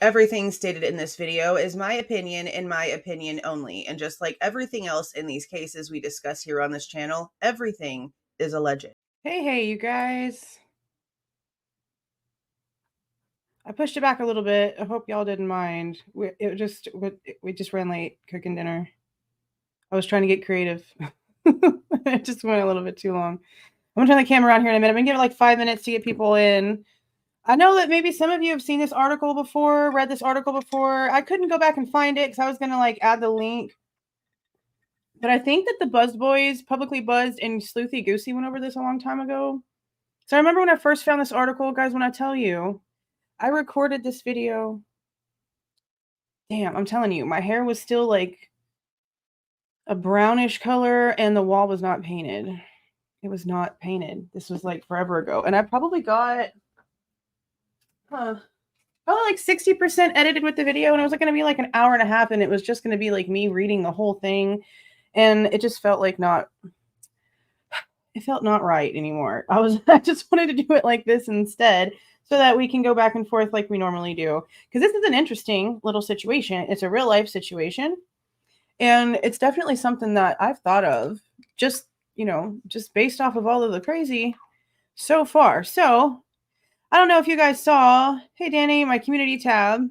Everything stated in this video is my opinion and my opinion only. And just like everything else in these cases we discuss here on this channel, everything is alleged. Hey, you guys. I pushed it back a little bit. I hope y'all didn't mind. We just ran late cooking dinner. I was trying to get creative. It just went a little bit too long. I'm gonna turn the camera around here in a minute. I'm gonna give it like 5 minutes to get people in. I know that maybe some of you have seen this article before, read this article before. I couldn't go back and find it because I was gonna like add the link. But I think that the Buzz Boys, Publicly Buzzed, and Sleuthy Goosey went over this a long time ago. So I remember when I first found this article, guys, when I tell you, I recorded this video. Damn, I'm telling you, my hair was still like a brownish color and the wall was not painted. It was not painted. This was like forever ago. And I probably got probably like 60% edited with the video, and it was like going to be like an hour and a half, and it was just going to be like me reading the whole thing, and it just felt like it felt not right anymore. I just wanted to do it like this instead, so that we can go back and forth like we normally do, because this is an interesting little situation. It's a real life situation, and it's definitely something that I've thought of just based off of all of the crazy so far. So I don't know if you guys saw, hey Danny, my community tab,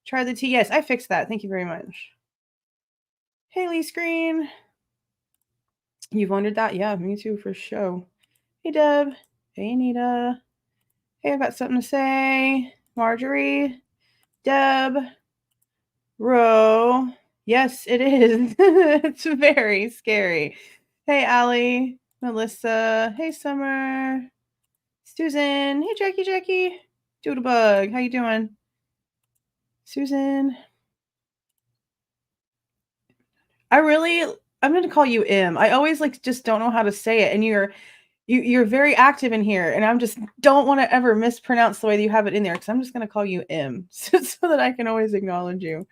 try the tea. Yes, I fixed that. Thank you very much. Haley Screen. You've wondered that? Yeah, me too, for sure. Hey Deb. Hey Anita. Hey, I've got something to say. Marjorie. Deb. Ro. Yes, it is. It's very scary. Hey Allie. Melissa. Hey Summer. Susan. Hey Jackie. Doodlebug. How you doing? Susan. I'm going to call you M. I always just don't know how to say it. And you're very active in here. And I'm just don't want to ever mispronounce the way that you have it in there. Cause I'm just going to call you M so that I can always acknowledge you.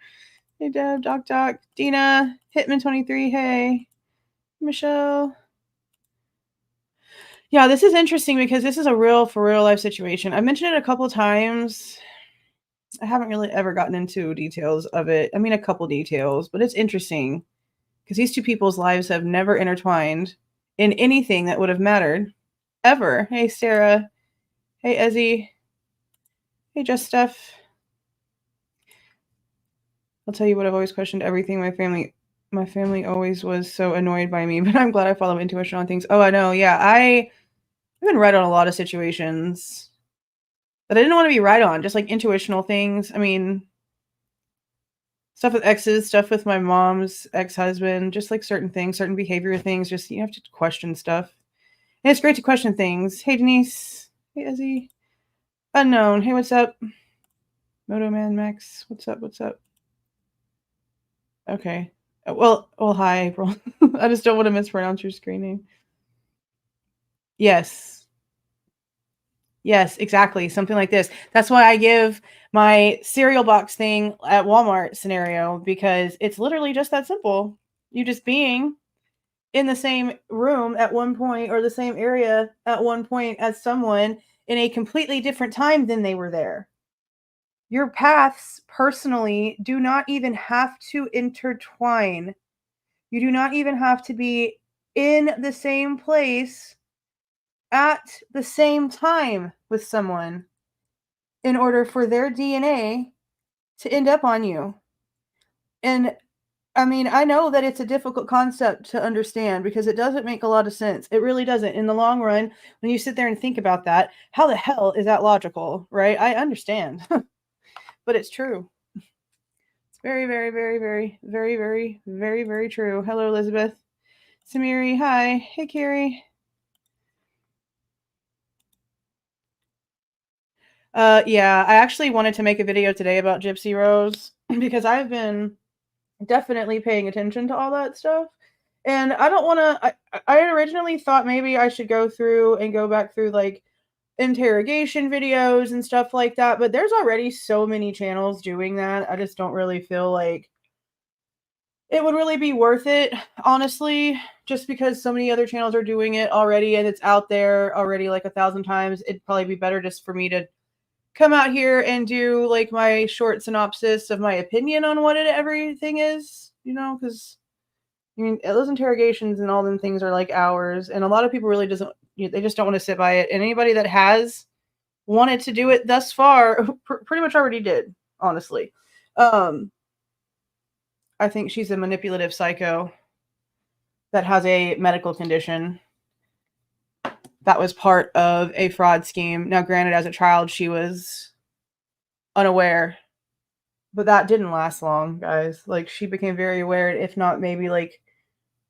Hey, Deb, Doc, Dina, Hitman23. Hey, Michelle. Yeah, this is interesting because this is a for real life situation. I mentioned it a couple of times. I haven't really ever gotten into details of it. I mean, a couple details, but it's interesting because these two people's lives have never intertwined in anything that would have mattered ever. Hey, Sarah. Hey, Ezzy. Hey, Just Steph. I'll tell you what, I've always questioned everything. My family always was so annoyed by me, but I'm glad I follow intuition on things. Oh, I know. Yeah, I've been right on a lot of situations that I didn't want to be right on, just like intuitional things. I mean, stuff with exes, stuff with my mom's ex-husband, just like certain things, certain behavior things, just you have to question stuff. And it's great to question things. Hey, Denise. Hey, Ezzy. Unknown. Hey, what's up? Moto Man Max. What's up? Okay. Well, hi, April. I just don't want to mispronounce your screen name. Yes, exactly. Something like this. That's why I give my cereal box thing at Walmart scenario, because it's literally just that simple. You just being in the same room at one point or the same area at one point as someone in a completely different time than they were there. Your paths personally do not even have to intertwine. You do not even have to be in the same place at the same time with someone in order for their DNA to end up on you. And I mean, I know that it's a difficult concept to understand because it doesn't make a lot of sense. It really doesn't. In the long run, when you sit there and think about that, how the hell is that logical, right? I understand, but it's true. It's very, very, very, very, very, very, very, very true. Hello, Elizabeth. Samiri, hi. Hey, Carrie. Yeah, I actually wanted to make a video today about Gypsy Rose because I've been definitely paying attention to all that stuff. And I don't want to, I originally thought maybe I should go back through like interrogation videos and stuff like that. But there's already so many channels doing that. I just don't really feel like it would really be worth it, honestly, just because so many other channels are doing it already and it's out there already like 1,000 times. It'd probably be better just for me to come out here and do like my short synopsis of my opinion on what everything is, because I mean, those interrogations and all them things are like hours, and a lot of people really they just don't want to sit by it. And anybody that has wanted to do it thus far pretty much already did, honestly. I think she's a manipulative psycho that has a medical condition that was part of a fraud scheme. Now, granted, as a child, she was unaware, but that didn't last long, guys. Like, she became very aware, if not maybe like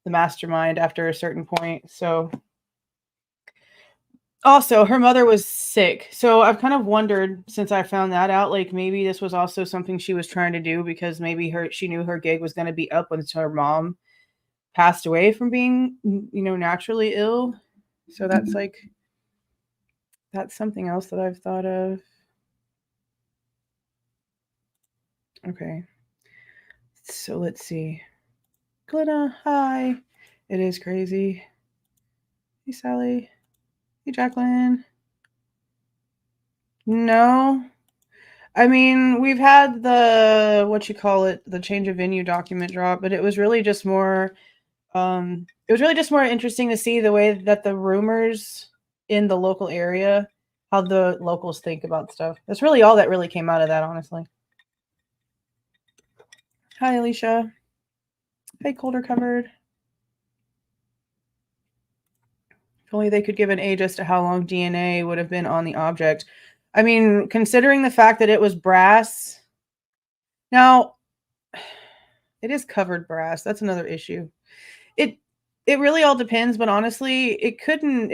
the mastermind after a certain point. So, also, her mother was sick. So I've kind of wondered since I found that out, like maybe this was also something she was trying to do because maybe she knew her gig was going to be up when her mom passed away from being, naturally ill. So that's something else that I've thought of. Okay. So let's see. Glenna, hi. It is crazy. Hey, Sally. Hey, Jacqueline. No. I mean, we've had the change of venue document drop, but it was really just more interesting to see the way that the rumors in the local area, how the locals think about stuff. That's really all that really came out of that, honestly. Hi, Alicia. Hey, Colder Covered. If only they could give an age as to how long DNA would have been on the object. I mean, considering the fact that it was brass. Now, it is covered brass. That's another issue. It really all depends, but honestly, it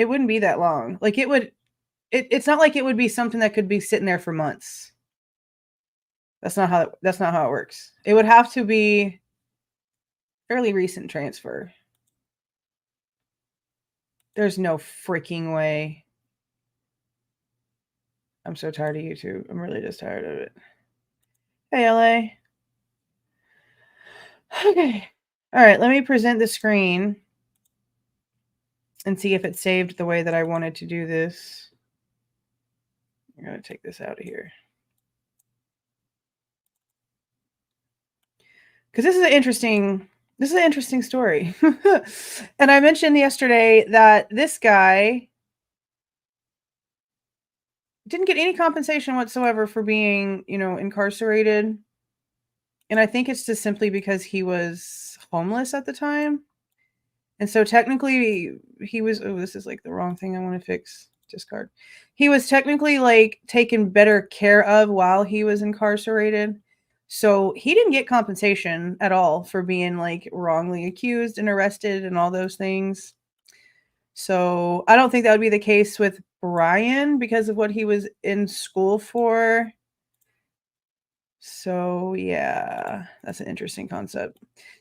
wouldn't be that long. Like it's not like it would be something that could be sitting there for months. That's not how it works. It would have to be fairly recent transfer. There's no freaking way. I'm so tired of YouTube. I'm really just tired of it. Hey, LA. Okay. All right, let me present the screen and see if it saved the way that I wanted to do this. I'm going to take this out of here. Because this is an interesting story. And I mentioned yesterday that this guy didn't get any compensation whatsoever for being, incarcerated. And I think it's just simply because he was homeless at the time. And so technically he was, this is like the wrong thing I want to fix. Discard. He was technically like taken better care of while he was incarcerated. So he didn't get compensation at all for being like wrongly accused and arrested and all those things. So I don't think that would be the case with Bryan because of what he was in school for. So yeah, that's an interesting concept.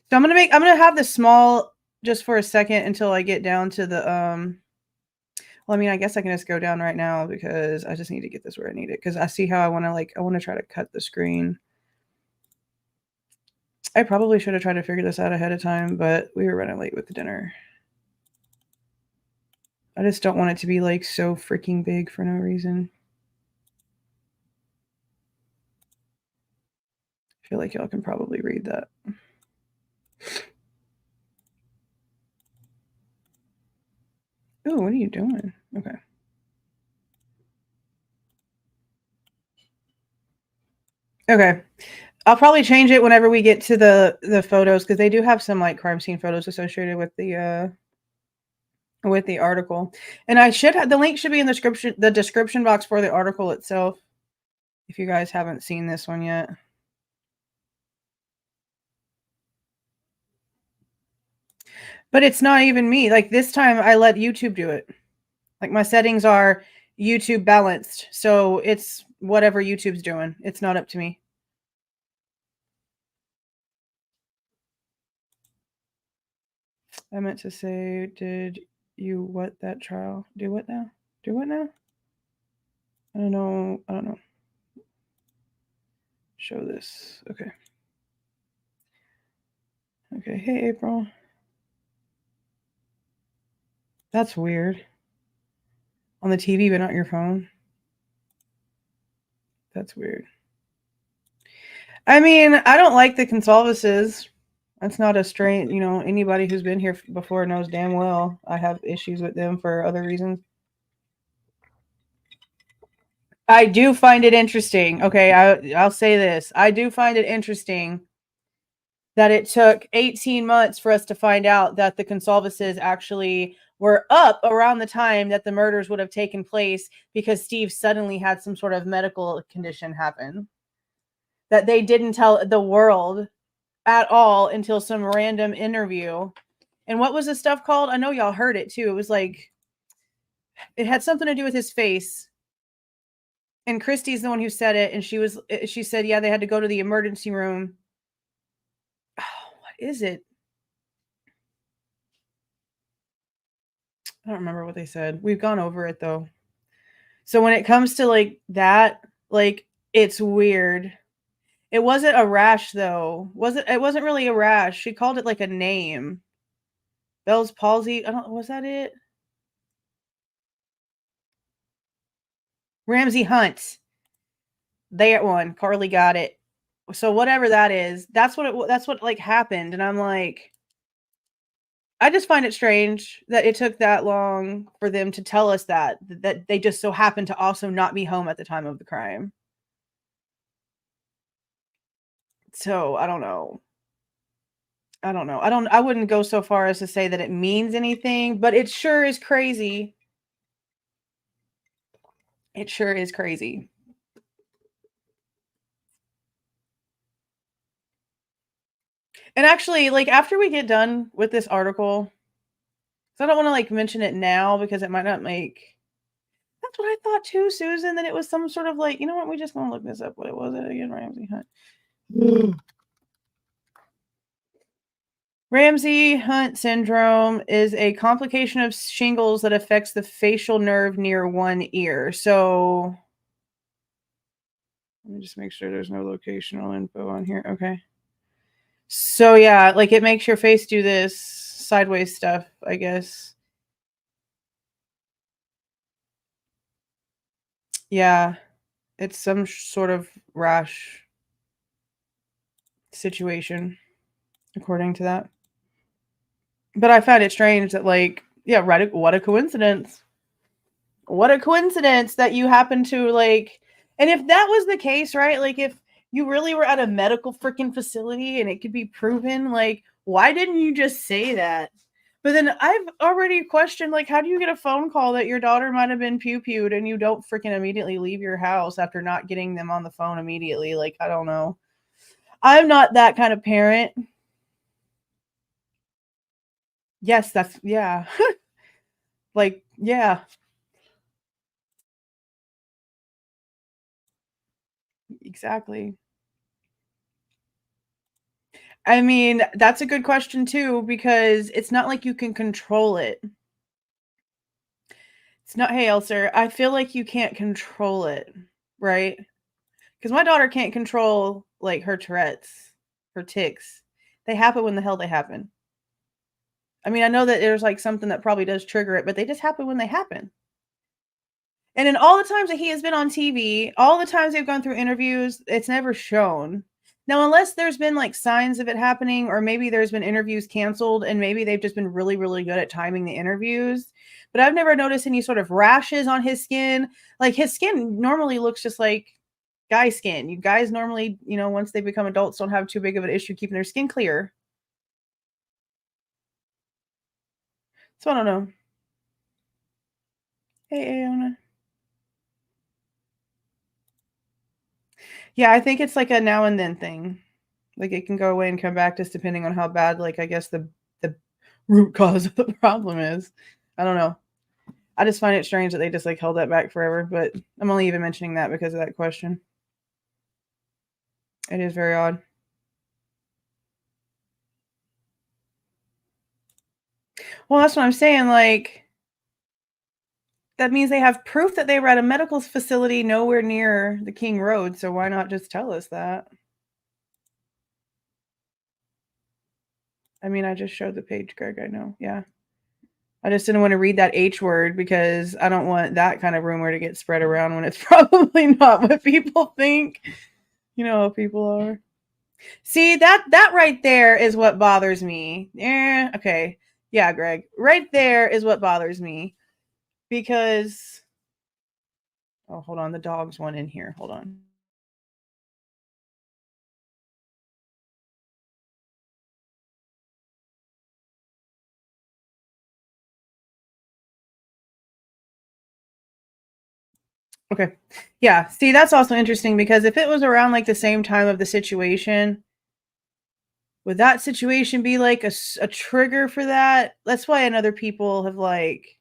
So I'm gonna have this small just for a second until I get down to the well, I mean, I guess I can just go down right now because I just need to get this where I need it because I see how I want to try to cut the screen. I probably should have tried to figure this out ahead of time, but we were running late with the dinner. I just don't want it to be like so freaking big for no reason. I feel like y'all can probably read that. Ooh, what are you doing? Okay. Okay. I'll probably change it whenever we get to the photos because they do have some like crime scene photos associated with the article. And I should have the link should be in the description box for the article itself if you guys haven't seen this one yet. But it's not even me. Like this time I let YouTube do it. Like my settings are YouTube balanced. So it's whatever YouTube's doing. It's not up to me. I meant to say, did you what that trial? Do what now? Do what now? I don't know. Show this. Okay. Okay. Hey, April. That's weird. On the TV, but not your phone. That's weird. I mean, I don't like the Goncalveses. That's not a strain, you know, anybody who's been here before knows damn well I have issues with them for other reasons. I do find it interesting. Okay, I'll say this. I do find it interesting that it took 18 months for us to find out that the Goncalveses actually were up around the time that the murders would have taken place because Steve suddenly had some sort of medical condition happen that they didn't tell the world at all until some random interview. And what was the stuff called? I know y'all heard it too. It was like, it had something to do with his face. And Christy's the one who said it. And she said, yeah, they had to go to the emergency room. Oh, what is it? I don't remember what they said. We've gone over it though. So when it comes to like that, like it's weird. It wasn't a rash though. It wasn't really a rash. She called it like a name. Bell's palsy. Was that it? Ramsey Hunt. That one. Carly got it. So whatever that is, that's what like happened. And I'm like, I just find it strange that it took that long for them to tell us that they just so happened to also not be home at the time of the crime. So I don't know. I wouldn't go so far as to say that it means anything, but it sure is crazy. It sure is crazy. And actually, like after we get done with this article, so I don't want to like mention it now because it might not make. That's what I thought too, Susan. That it was some sort of like, you know what? We just gonna look this up. What it was again? Ramsey Hunt. Ramsey Hunt syndrome is a complication of shingles that affects the facial nerve near one ear. So let me just make sure there's no locational info on here. Okay. So yeah, like it makes your face do this sideways stuff, I guess. Yeah, it's some sort of rash situation, according to that. But I find it strange that, like, yeah, right, what a coincidence. What a coincidence that you happen to, like, and if that was the case, right, like, if you really were at a medical freaking facility and it could be proven, like, why didn't you just say that? But then I've already questioned, like, how do you get a phone call that your daughter might have been pew-pewed and you don't freaking immediately leave your house after not getting them on the phone immediately? Like, I don't know. I'm not that kind of parent. Yes, that's, yeah. Like, yeah, exactly. I mean, that's a good question too, because it's not like you can control it. It's not, hey, Elser, I feel like you can't control it, right? Because my daughter can't control like her Tourette's, her tics. They happen when the hell they happen. I mean, I know that there's like something that probably does trigger it, but they just happen when they happen. And in all the times that he has been on TV, all the times they've gone through interviews, it's never shown. Now, unless there's been like signs of it happening, or maybe there's been interviews canceled and maybe they've just been really, really good at timing the interviews. But I've never noticed any sort of rashes on his skin. Like his skin normally looks just like guy skin. You guys normally, you know, once they become adults, don't have too big of an issue keeping their skin clear. So I don't know. Hey, Aona. Yeah, I think it's like a now and then thing. Like it can go away and come back just depending on how bad, like I guess the root cause of the problem is. I don't know. I just find it strange that they just like held that back forever, but I'm only even mentioning that because of that question. It is very odd. Well, that's what I'm saying. Like, that means they have proof that they were at a medical facility nowhere near the King Road. So why not just tell us that? I mean, I just showed the page, Greg. I know. Yeah. I just didn't want to read that H word because I don't want that kind of rumor to get spread around when it's probably not what people think. You know how people are. See, that right there is what bothers me. Okay. Yeah, Greg. Right there is what bothers me. Because oh, hold on, the dog's one in here. Hold on. Okay. Yeah. See, that's also interesting because if it was around like the same time of the situation, would that situation be like a trigger for that? That's why other people have like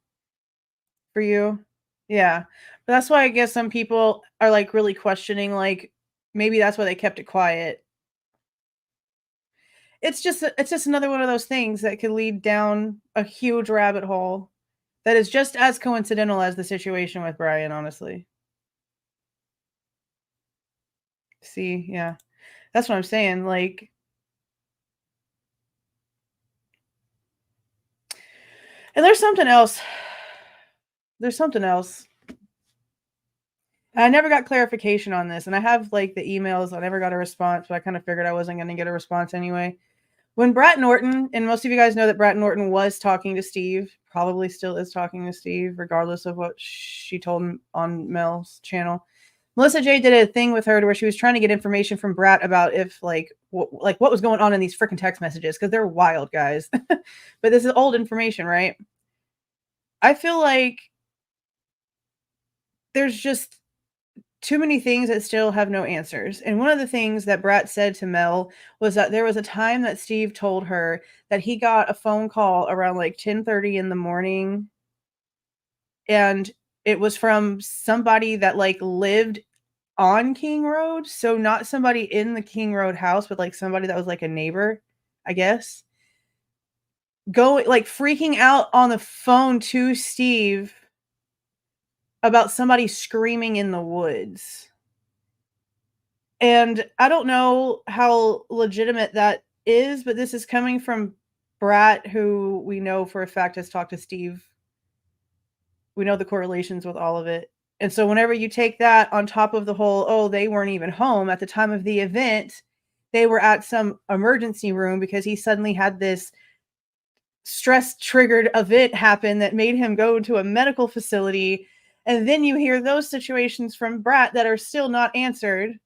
for you. Yeah. But that's why I guess some people are like really questioning like maybe that's why they kept it quiet. It's just another one of those things that could lead down a huge rabbit hole that is just as coincidental as the situation with Bryan, honestly. See, yeah. That's what I'm saying, like and there's something else. There's something else. I never got clarification on this, and I have, like, the emails, I never got a response, but I kinda figured I wasn't gonna get a response anyway. When Brat Norton and most of you guys know that Brat Norton was talking to Steve, probably still is talking to Steve, regardless of what she told him on Mel's channel. Melissa J did a thing with her to where she was trying to get information from Brat about if like what was going on in these freaking text messages because they're wild, guys. But this is old information, right? I feel like there's just too many things that still have no answers. And one of the things that Brat said to Mel was that there was a time that Steve told her that he got a phone call around like 10:30 in the morning and it was from somebody that like lived on King Road, so not somebody in the King Road house, but like somebody that was like a neighbor, I guess. Going like freaking out on the phone to Steve about somebody screaming in the woods. And I don't know how legitimate that is, but this is coming from Brat, who we know for a fact has talked to Steve. We know the correlations with all of it. And so whenever you take that on top of the whole, oh, they weren't even home at the time of the event, they were at some emergency room because he suddenly had this stress triggered event happen that made him go to a medical facility. And then you hear those situations from Brat that are still not answered.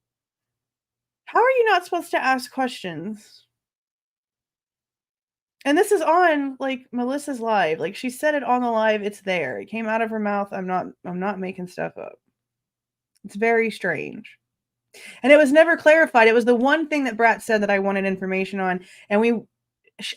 How are you not supposed to ask questions? And this is on like Melissa's live. Like she said it on the live. It's there. It came out of her mouth. I'm not making stuff up. It's very strange. And it was never clarified. It was the one thing that Brat said that I wanted information on. And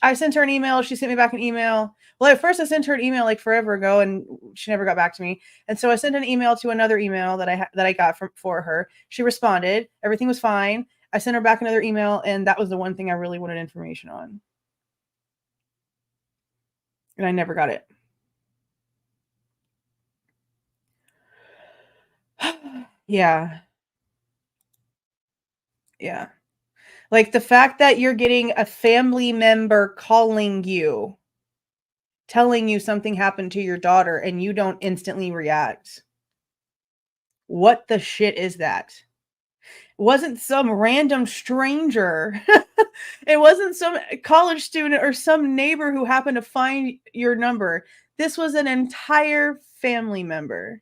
I sent her an email. She sent me back an email. Well, at first I sent her an email like forever ago, and she never got back to me. And so I sent an email to another email that I got for her. She responded. Everything was fine. I sent her back another email, and that was the one thing I really wanted information on. And I never got it. Yeah. Yeah. Like the fact that you're getting a family member calling you, telling you something happened to your daughter, and you don't instantly react. What the shit is that? Wasn't some random stranger. It wasn't some college student or some neighbor who happened to find your number. This was an entire family member.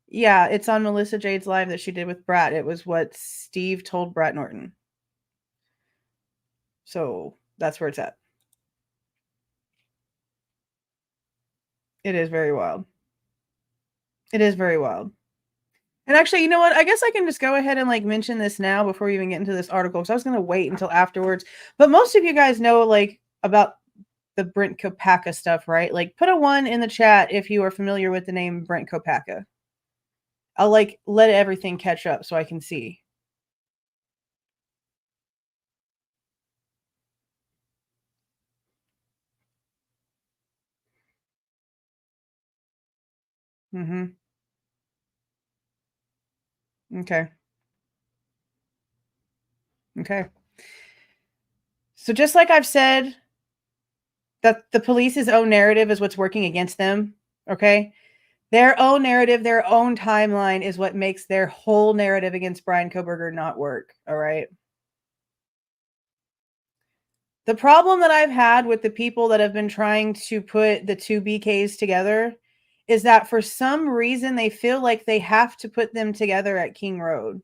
Yeah, it's on Melissa Jade's live that she did with Brat. It was what Steve told Brat Norton. So that's where it's at. It is very wild. It is very wild. And actually, you know what? I guess I can just go ahead and like mention this now before we even get into this article because I was going to wait until afterwards. But most of you guys know like about the Brent Kopacka stuff, right? Like put a 1 in the chat if you are familiar with the name Brent Kopacka. I'll like let everything catch up so I can see. Mhm. Okay. Okay. So just like I've said that the police's own narrative is what's working against them, okay? Their own narrative, their own timeline is what makes their whole narrative against Bryan Kohberger not work, all right? The problem that I've had with the people that have been trying to put the two BKs together is that for some reason they feel like they have to put them together at King Road.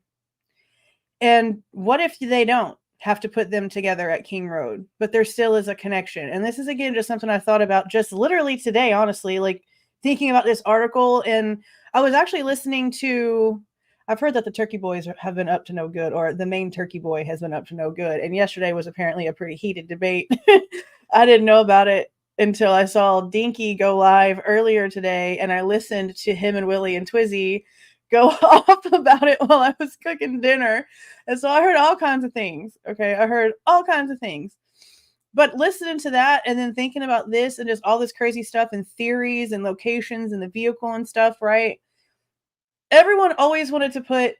And what if they don't have to put them together at King Road, but there still is a connection? And this is, again, just something I thought about just literally today, honestly, like thinking about this article. And I was actually listening to, I've heard that the Turkey Boys have been up to no good, or the main Turkey Boy has been up to no good. And yesterday was apparently a pretty heated debate. I didn't know about it until I saw Dinky go live earlier today, and I listened to him and Willie and Twizzy go off about it while I was cooking dinner. And so I heard all kinds of things. Okay. I heard all kinds of things. But listening to that and then thinking about this and just all this crazy stuff and theories and locations and the vehicle and stuff, right? Everyone always wanted to put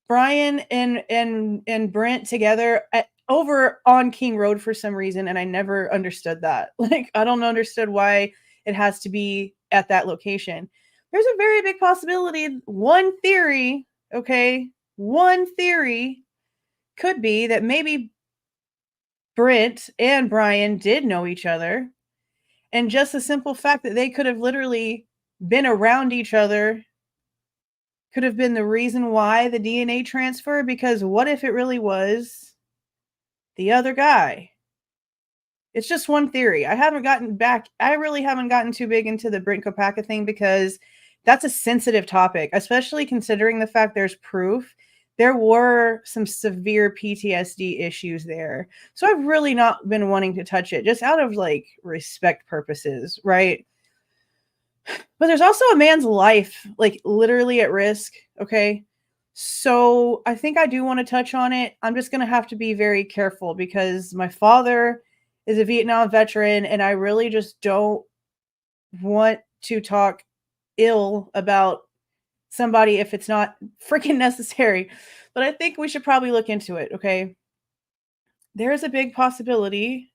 Bryan and Brent together over on King Road for some reason, and I never understood that. Like, I don't understand why it has to be at that location. There's a very big possibility. One theory, okay, one theory could be that maybe Brent and Bryan did know each other, and just the simple fact that they could have literally been around each other could have been the reason why the DNA transfer. Because what if it really was the other guy? It's just one theory. I really haven't gotten too big into the Brent Kopacka thing because that's a sensitive topic, especially considering the fact there's proof. There were some severe PTSD issues there. So I've really not been wanting to touch it just out of like respect purposes, right? But there's also a man's life, like literally at risk. Okay. So I think I do want to touch on it. I'm just going to have to be very careful because my father is a Vietnam veteran and I really just don't want to talk ill about somebody if it's not freaking necessary. But I think we should probably look into it. Okay. There is a big possibility,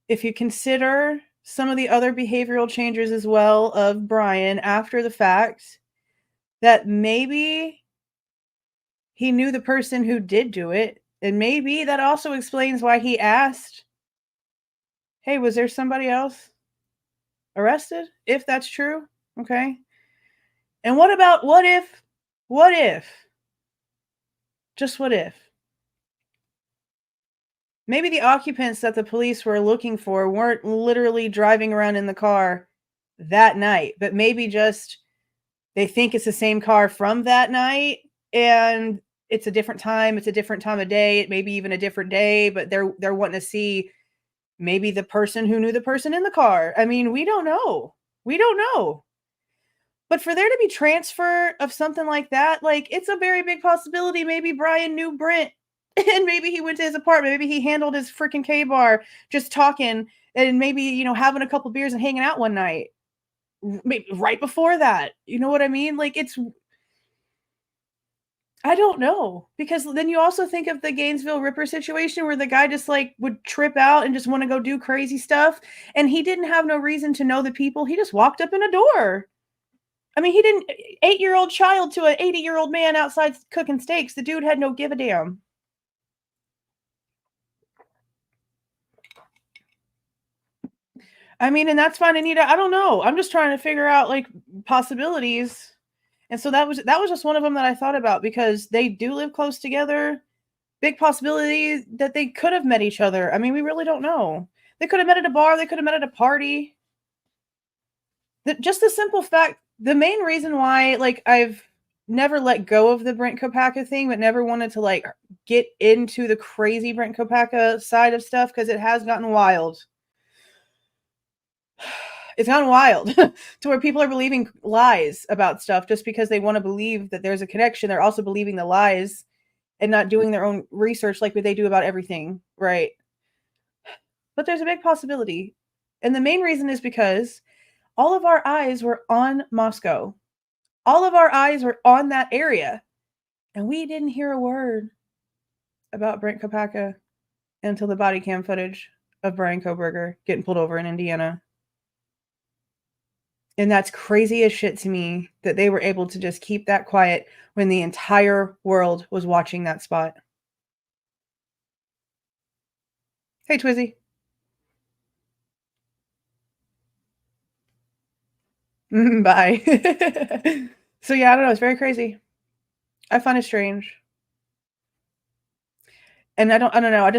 if you consider some of the other behavioral changes as well of Bryan after the fact, that maybe he knew the person who did do it. And maybe that also explains why he asked, hey, was there somebody else arrested? If that's true. Okay. And what if, just what if? Maybe the occupants that the police were looking for weren't literally driving around in the car that night, but maybe just they think it's the same car from that night and it's a different time. It's a different time of day. It may be even a different day, but they're wanting to see maybe the person who knew the person in the car. I mean, we don't know. We don't know. But for there to be transfer of something like that, like it's a very big possibility. Maybe Bryan knew Brent and maybe he went to his apartment. Maybe he handled his freaking K-bar just talking and maybe, having a couple beers and hanging out one night. Maybe right before that. You know what I mean? Like I don't know. Because then you also think of the Gainesville Ripper situation where the guy just like would trip out and just want to go do crazy stuff. And he didn't have no reason to know the people. He just walked up in a door. I mean, he didn't 8-year-old child to an 80-year-old man outside cooking steaks. The dude had no give a damn. I mean, and that's fine, Anita. I don't know. I'm just trying to figure out like possibilities. And so that was just one of them that I thought about because they do live close together. Big possibility that they could have met each other. I mean, we really don't know. They could have met at a bar. They could have met at a party. Just the simple fact, the main reason why, like, I've never let go of the Brent Kopacka thing, but never wanted to, like, get into the crazy Brent Kopacka side of stuff because it has gotten wild. It's gotten wild to where people are believing lies about stuff just because they want to believe that there's a connection. They're also believing the lies and not doing their own research like what they do about everything, right? But there's a big possibility. And the main reason is because all of our eyes were on Moscow. All of our eyes were on that area. And we didn't hear a word about Brent Kopacka until the body cam footage of Bryan Kohberger getting pulled over in Indiana. And that's crazy as shit to me that they were able to just keep that quiet when the entire world was watching that spot. Hey, Twizzy. Bye. So yeah, I don't know. It's very crazy. I find it strange. And I don't know.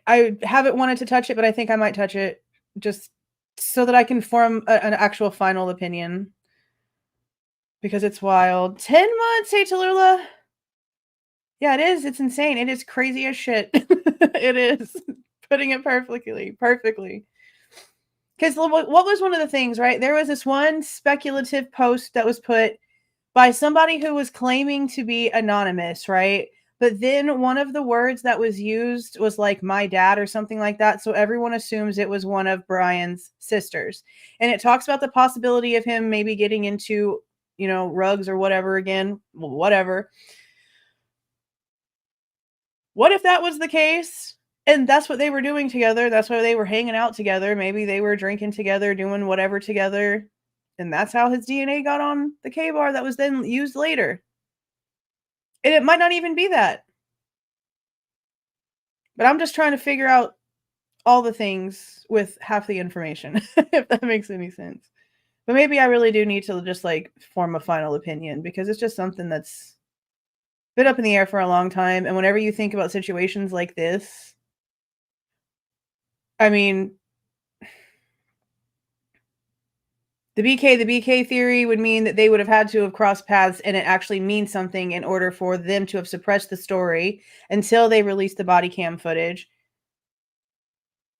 I haven't wanted to touch it, but I think I might touch it just so that I can form an actual final opinion. Because it's wild. 10 months, hey Tallulah. Yeah, it is. It's insane. It is crazy as shit. It is. Putting it perfectly. Because what was one of the things, right? There was this one speculative post that was put by somebody who was claiming to be anonymous, right? But then one of the words that was used was like my dad or something like that. So everyone assumes it was one of Bryan's sisters. And it talks about the possibility of him maybe getting into, rugs or whatever again, whatever. What if that was the case? And that's what they were doing together. That's why they were hanging out together. Maybe they were drinking together, doing whatever together. And that's how his DNA got on the K-bar that was then used later. And it might not even be that. But I'm just trying to figure out all the things with half the information, if that makes any sense. But maybe I really do need to just form a final opinion because it's just something that's been up in the air for a long time. And whenever you think about situations like this, I mean, the BK theory would mean that they would have had to have crossed paths and it actually means something in order for them to have suppressed the story until they released the body cam footage.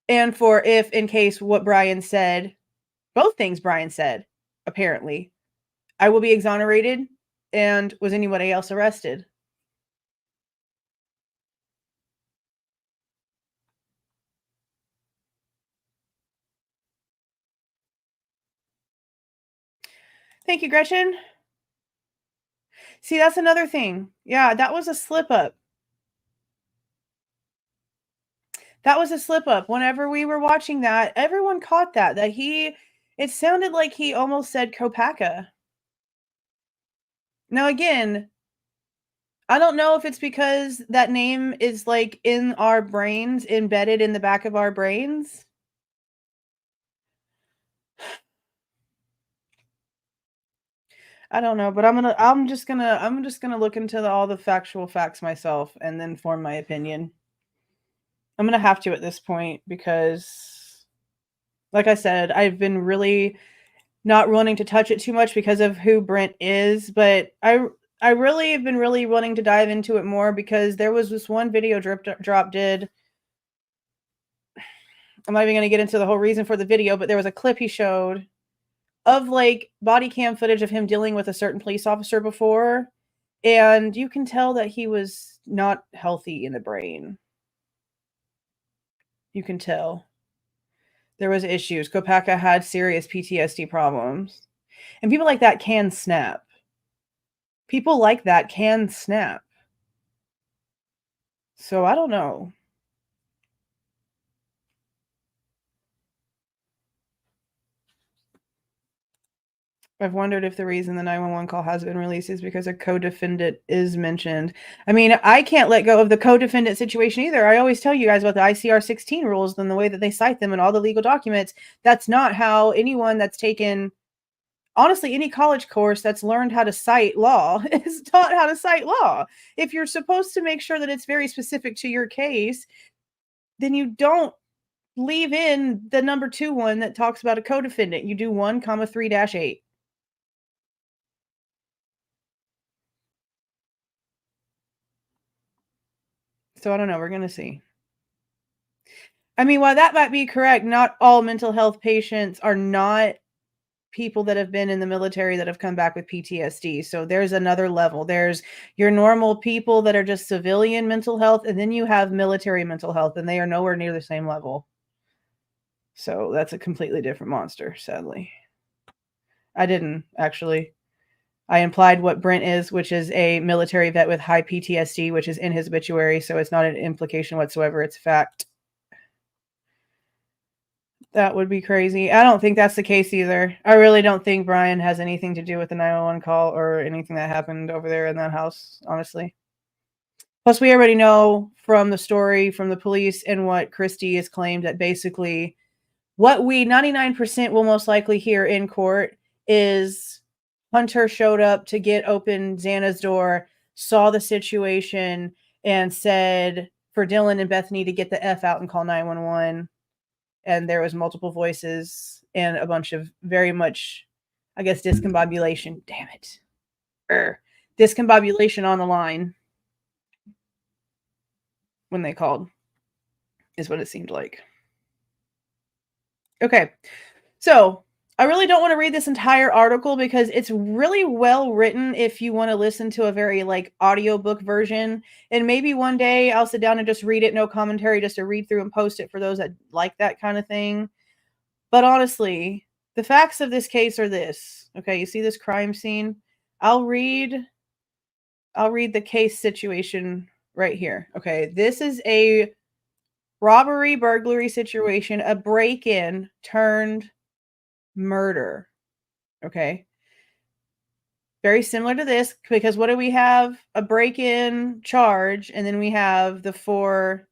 And for if, in case what Bryan said, both things Bryan said, apparently, I will be exonerated, and was anybody else arrested? Thank you, Gretchen. See, that's another thing. Yeah, that was a slip up. That was a slip up. Whenever we were watching that, everyone caught that it sounded like he almost said Kopaka. Now, again, I don't know if it's because that name is in our brains, embedded in the back of our brains. I don't know, but I'm just gonna look into all the factual facts myself and then form my opinion. I'm gonna have to at this point because, like I said, I've been really not wanting to touch it too much because of who Brent is, but I really have been really wanting to dive into it more because there was this one video drop did. I'm not even going to get into the whole reason for the video, but there was a clip he showed of body cam footage of him dealing with a certain police officer before, and you can tell that he was not healthy in the brain. You can tell. There was issues. Kopaka had serious PTSD problems. And people like that can snap. People like that can snap. So I don't know. I've wondered if the reason the 911 call has been released is because a co-defendant is mentioned. I mean, I can't let go of the co-defendant situation either. I always tell you guys about the ICR 16 rules and the way that they cite them and all the legal documents. That's not how anyone that's taken, honestly, any college course that's learned how to cite law is taught how to cite law. If you're supposed to make sure that it's very specific to your case, then you don't leave in the number 2 one that talks about a co-defendant. You do 1,3-8. So I don't know. We're going to see. I mean, while that might be correct, not all mental health patients are not people that have been in the military that have come back with PTSD. So there's another level. There's your normal people that are just civilian mental health, and then you have military mental health, and they are nowhere near the same level. So that's a completely different monster, sadly. I didn't, actually. I implied what Brent is, which is a military vet with high PTSD, which is in his obituary, so it's not an implication whatsoever. It's a fact. That would be crazy. I don't think that's the case either. I really don't think Bryan has anything to do with the 911 call or anything that happened over there in that house, honestly. Plus, we already know from the story from the police and what Christie has claimed that basically what we 99% will most likely hear in court is Hunter showed up to get open Xana's door, saw the situation, and said for Dylan and Bethany to get the F out and call 911. And there was multiple voices and a bunch of very much, I guess, discombobulation. Damn it. Discombobulation on the line when they called is what it seemed like. Okay. So I really don't want to read this entire article because it's really well written if you want to listen to a very like audiobook version. And maybe one day I'll sit down and just read it, no commentary, just to read through and post it for those that like that kind of thing. But honestly, the facts of this case are this. Okay, you see this crime scene? I'll read the case situation right here. Okay, this is a robbery burglary situation, a break-in turned murder. Okay. Very similar to this because what do we have? A break-in charge, and then we have the 4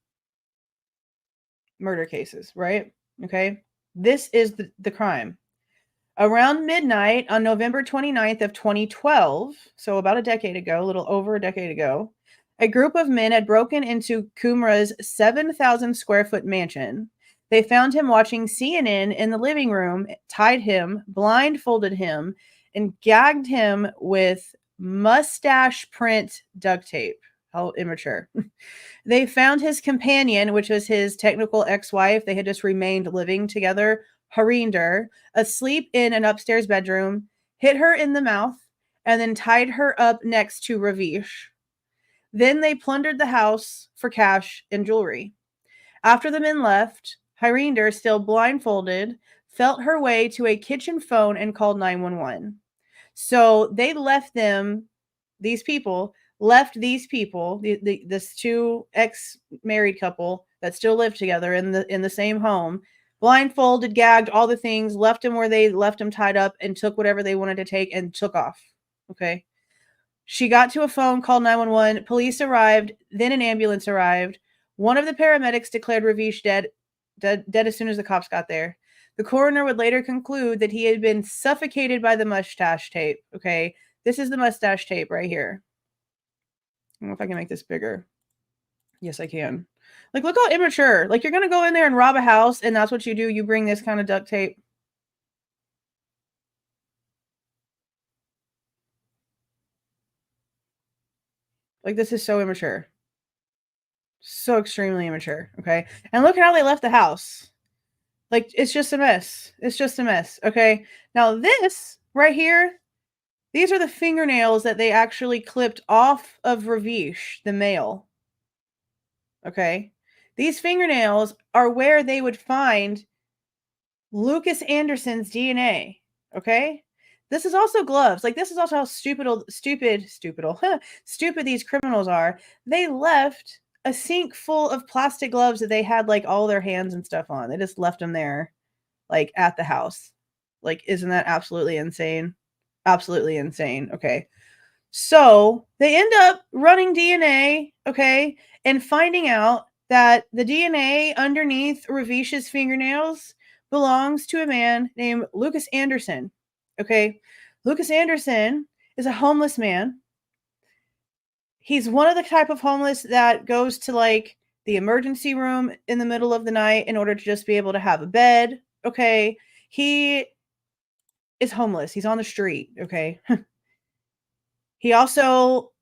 murder cases, right? Okay. This is the crime. Around midnight on November 29th of 2012, so about a decade ago, a little over a decade ago, a group of men had broken into Kumra's 7,000 square foot mansion. They found him watching CNN in the living room, tied him, blindfolded him, and gagged him with mustache print duct tape. How immature. They found his companion, which was his technical ex-wife. They had just remained living together, Harinder, asleep in an upstairs bedroom, hit her in the mouth, and then tied her up next to Ravish. Then they plundered the house for cash and jewelry. After the men left, Harinder, still blindfolded, felt her way to a kitchen phone and called 911. So they left them, these people, this 2 ex-married couple that still live together in the same home, blindfolded, gagged, all the things, left them where they left them tied up, and took whatever they wanted to take and took off. Okay. She got to a phone, called 911. Police arrived. Then an ambulance arrived. One of the paramedics declared Ravish dead as soon as the cops got there. The coroner would later conclude that he had been suffocated by the mustache tape. Okay. This is the mustache tape right here. I don't know if I can make this bigger. Yes, I can. Like, look how immature. Like, you're going to go in there and rob a house, and that's what you do. You bring this kind of duct tape. Like, this is so immature. So extremely immature. Okay. And look at how they left the house. Like, it's just a mess. It's just a mess. Okay. Now, this right here, these are the fingernails that they actually clipped off of Ravish, the male. Okay. These fingernails are where they would find Lukis Anderson's DNA. Okay. This is also gloves. Like, this is also how stupid these criminals are. They left a sink full of plastic gloves that they had like all their hands and stuff on. They just left them there, like at the house. Like, isn't that absolutely insane? Absolutely insane. Okay. So they end up running DNA, okay, and finding out that the DNA underneath Ravish's fingernails belongs to a man named Lukis Anderson. Okay. Lukis Anderson is a homeless man. He's one of the type of homeless that goes to like the emergency room in the middle of the night in order to just be able to have a bed. Okay. He is homeless. He's on the street. Okay. He also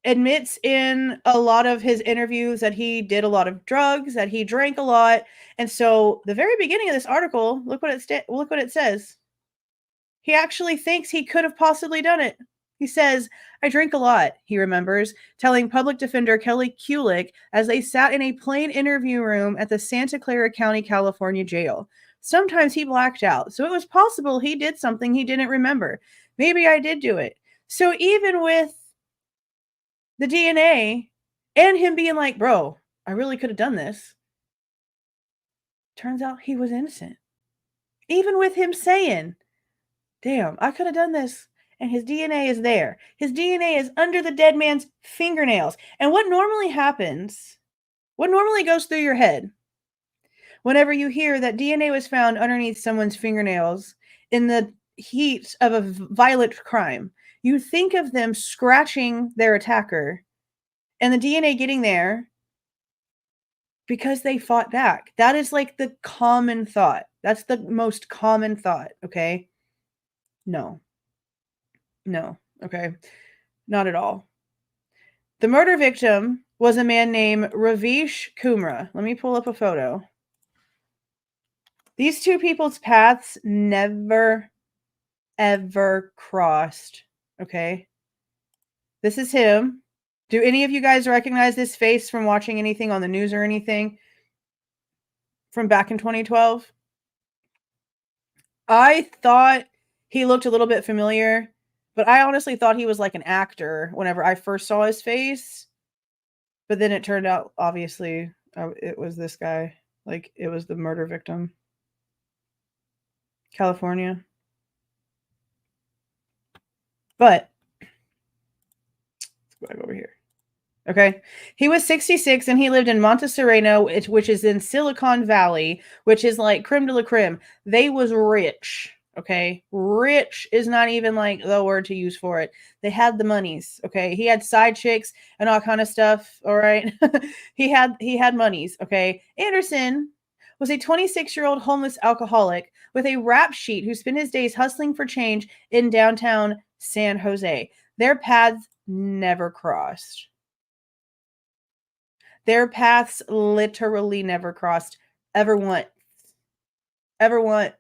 admits in a lot of his interviews that he did a lot of drugs, that he drank a lot. And so the very beginning of this article, look what it says. He actually thinks he could have possibly done it. He says, "I drink a lot," he remembers, telling public defender Kelly Kulik as they sat in a plain interview room at the Santa Clara County, California jail. "Sometimes he blacked out, so it was possible he did something he didn't remember. Maybe I did do it." So even with the DNA and him being like, "Bro, I really could have done this," turns out he was innocent. Even with him saying, damn, I could have done this. And his DNA is there. His DNA is under the dead man's fingernails. And what normally happens, what normally goes through your head whenever you hear that DNA was found underneath someone's fingernails in the heat of a violent crime, you think of them scratching their attacker and the DNA getting there because they fought back. That is like the common thought. That's the most common thought, okay? No. No, okay. Not at all. The murder victim was a man named Ravish Kumra. Let me pull up a photo. These two people's paths never, ever crossed, okay? This is him. Do any of you guys recognize this face from watching anything on the news or anything from back in 2012? I thought he looked a little bit familiar, but I honestly thought he was like an actor whenever I first saw his face. But then it turned out, obviously, it was this guy. Like, it was the murder victim. California. But, let's go back over here. Okay. He was 66 and he lived in Monte Sereno, which is in Silicon Valley, which is like creme de la creme. They was rich. Okay. Rich is not even like the word to use for it. They had the monies. Okay. He had side chicks and all kind of stuff. All right. he had monies. Okay. Anderson was a 26-year-old homeless alcoholic with a rap sheet who spent his days hustling for change in downtown San Jose. Their paths never crossed. Their paths literally never crossed ever once. Ever once.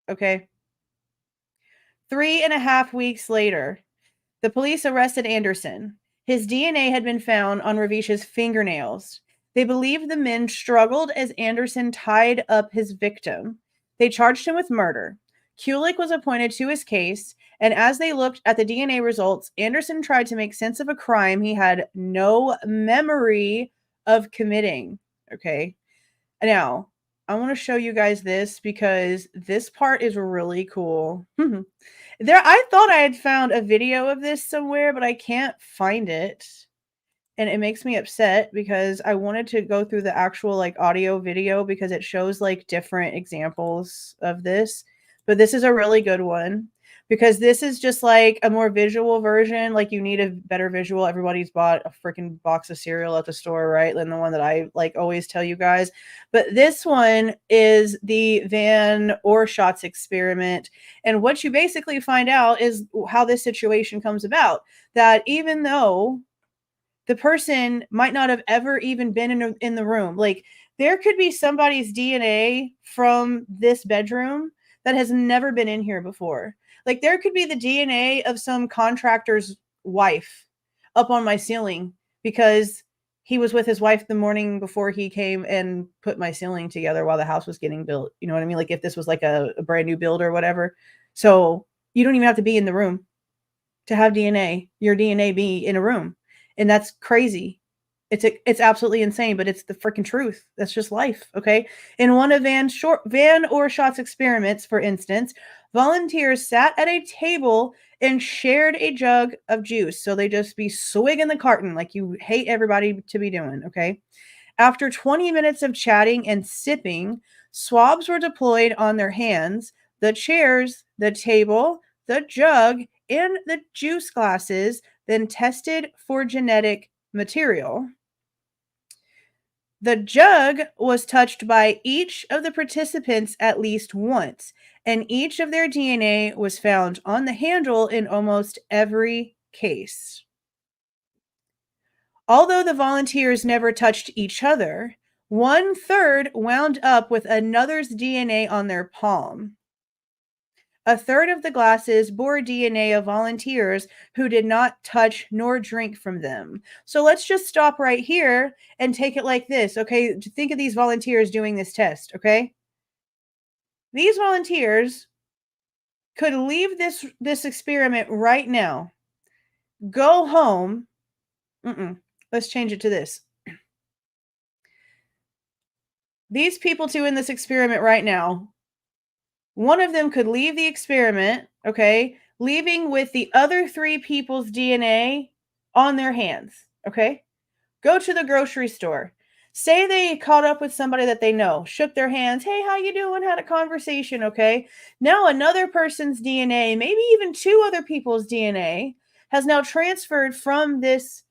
Okay. 3.5 weeks later, the police arrested Anderson. His DNA had been found on Ravish's fingernails. They believed the men struggled as Anderson tied up his victim. They charged him with murder. Kulik was appointed to his case, and as they looked at the DNA results, Anderson tried to make sense of a crime he had no memory of committing. Okay. Now, I want to show you guys this because this part is really cool. I thought I had found a video of this somewhere, but I can't find it. And it makes me upset because I wanted to go through the actual like audio video because it shows like different examples of this. But this is a really good one because this is just like a more visual version. Like you need a better visual. Everybody's bought a freaking box of cereal at the store, right? Than the one that I like always tell you guys. But this one is the Van Oorschot's experiment. And what you basically find out is how this situation comes about. That even though the person might not have ever even been in the room. Like there could be somebody's DNA from this bedroom that has never been in here before. Like there could be the DNA of some contractor's wife up on my ceiling because he was with his wife the morning before he came and put my ceiling together while the house was getting built. You know what I mean? Like if this was like a brand new build or whatever. So you don't even have to be in the room to have DNA, your DNA be in a room. And that's crazy. It's absolutely insane, but it's the freaking truth. That's just life, okay? In one of Van Oorschot's experiments, for instance, volunteers sat at a table and shared a jug of juice. So they just be swigging the carton like you hate everybody to be doing, okay? After 20 minutes of chatting and sipping, swabs were deployed on their hands, the chairs, the table, the jug, and the juice glasses, then tested for genetic material. The jug was touched by each of the participants at least once, and each of their DNA was found on the handle in almost every case. Although the volunteers never touched each other, 1/3 wound up with another's DNA on their palm. 1/3 of the glasses bore DNA of volunteers who did not touch nor drink from them. So let's just stop right here and take it like this, okay? Think of these volunteers doing this test, okay? These volunteers could leave this experiment right now, go home. Let's change it to this. These people doing this experiment right now One of them could leave the experiment, okay, leaving with the other 3 people's DNA on their hands, okay? Go to the grocery store. Say they caught up with somebody that they know, shook their hands, "Hey, how you doing?" Had a conversation, okay? Now another person's DNA, maybe even 2 other people's DNA, has now transferred from this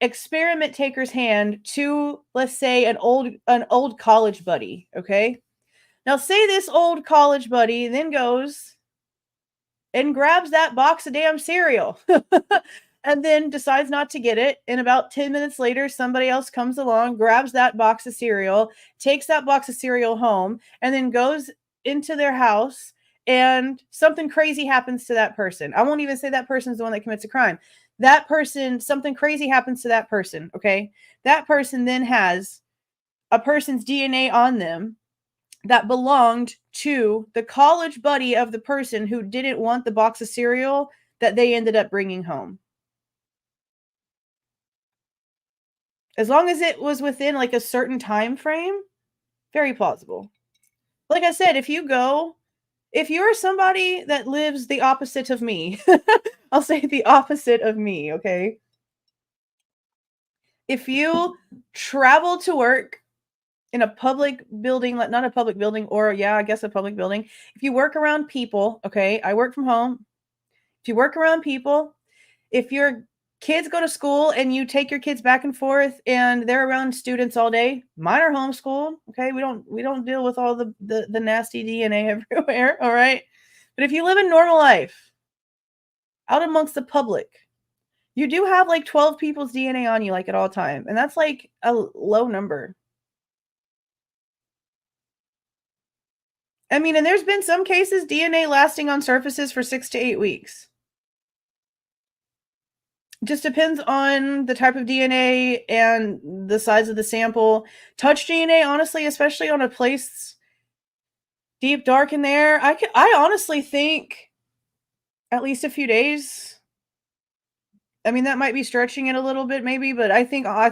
experiment taker's hand to, let's say, an old college buddy, okay? Now say this old college buddy then goes and grabs that box of damn cereal and then decides not to get it. And about 10 minutes later, somebody else comes along, grabs that box of cereal, takes that box of cereal home, and then goes into their house, and something crazy happens to that person. I won't even say that person's the one that commits a crime. That person, something crazy happens to that person, okay? That person then has a person's DNA on them that belonged to the college buddy of the person who didn't want the box of cereal that they ended up bringing home. As long as it was within like a certain time frame, very plausible. Like I said, if you're somebody that lives the opposite of me, I'll say the opposite of me, okay? If you travel to work in a public building, like not a public building, or yeah, I guess a public building. If you work around people, okay, I work from home. If you work around people, if your kids go to school and you take your kids back and forth and they're around students all day, mine are homeschooled. Okay, we don't deal with all the nasty DNA everywhere. All right, but if you live a normal life out amongst the public, you do have like 12 people's DNA on you like at all time, and that's like a low number. I mean, and there's been some cases DNA lasting on surfaces for 6 to 8 weeks. Just depends on the type of DNA and the size of the sample. Touch DNA, honestly, especially on a place deep, dark in there, I honestly think at least a few days. I mean, that might be stretching it a little bit maybe, but I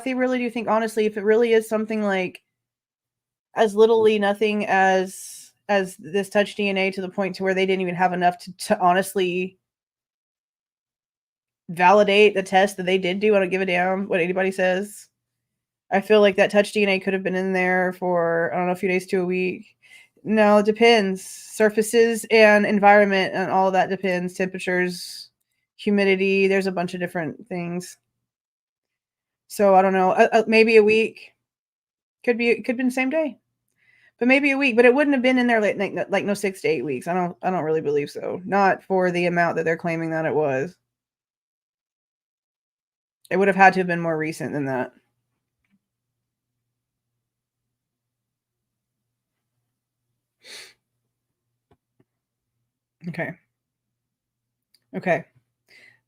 really do think honestly, if it really is something like as literally nothing as this touch DNA to the point to where they didn't even have enough to honestly validate the test that they did do. I don't give a damn what anybody says. I feel like that touch DNA could have been in there for, I don't know, a few days to a week. No, it depends. Surfaces and environment and all of that depends. Temperatures, humidity, there's a bunch of different things. So I don't know. Maybe a week. Could have been the same day. But maybe a week, but it wouldn't have been in there like no 6 to 8 weeks. I don't really believe so. Not for the amount that they're claiming that it was. It would have had to have been more recent than that. Okay. Okay.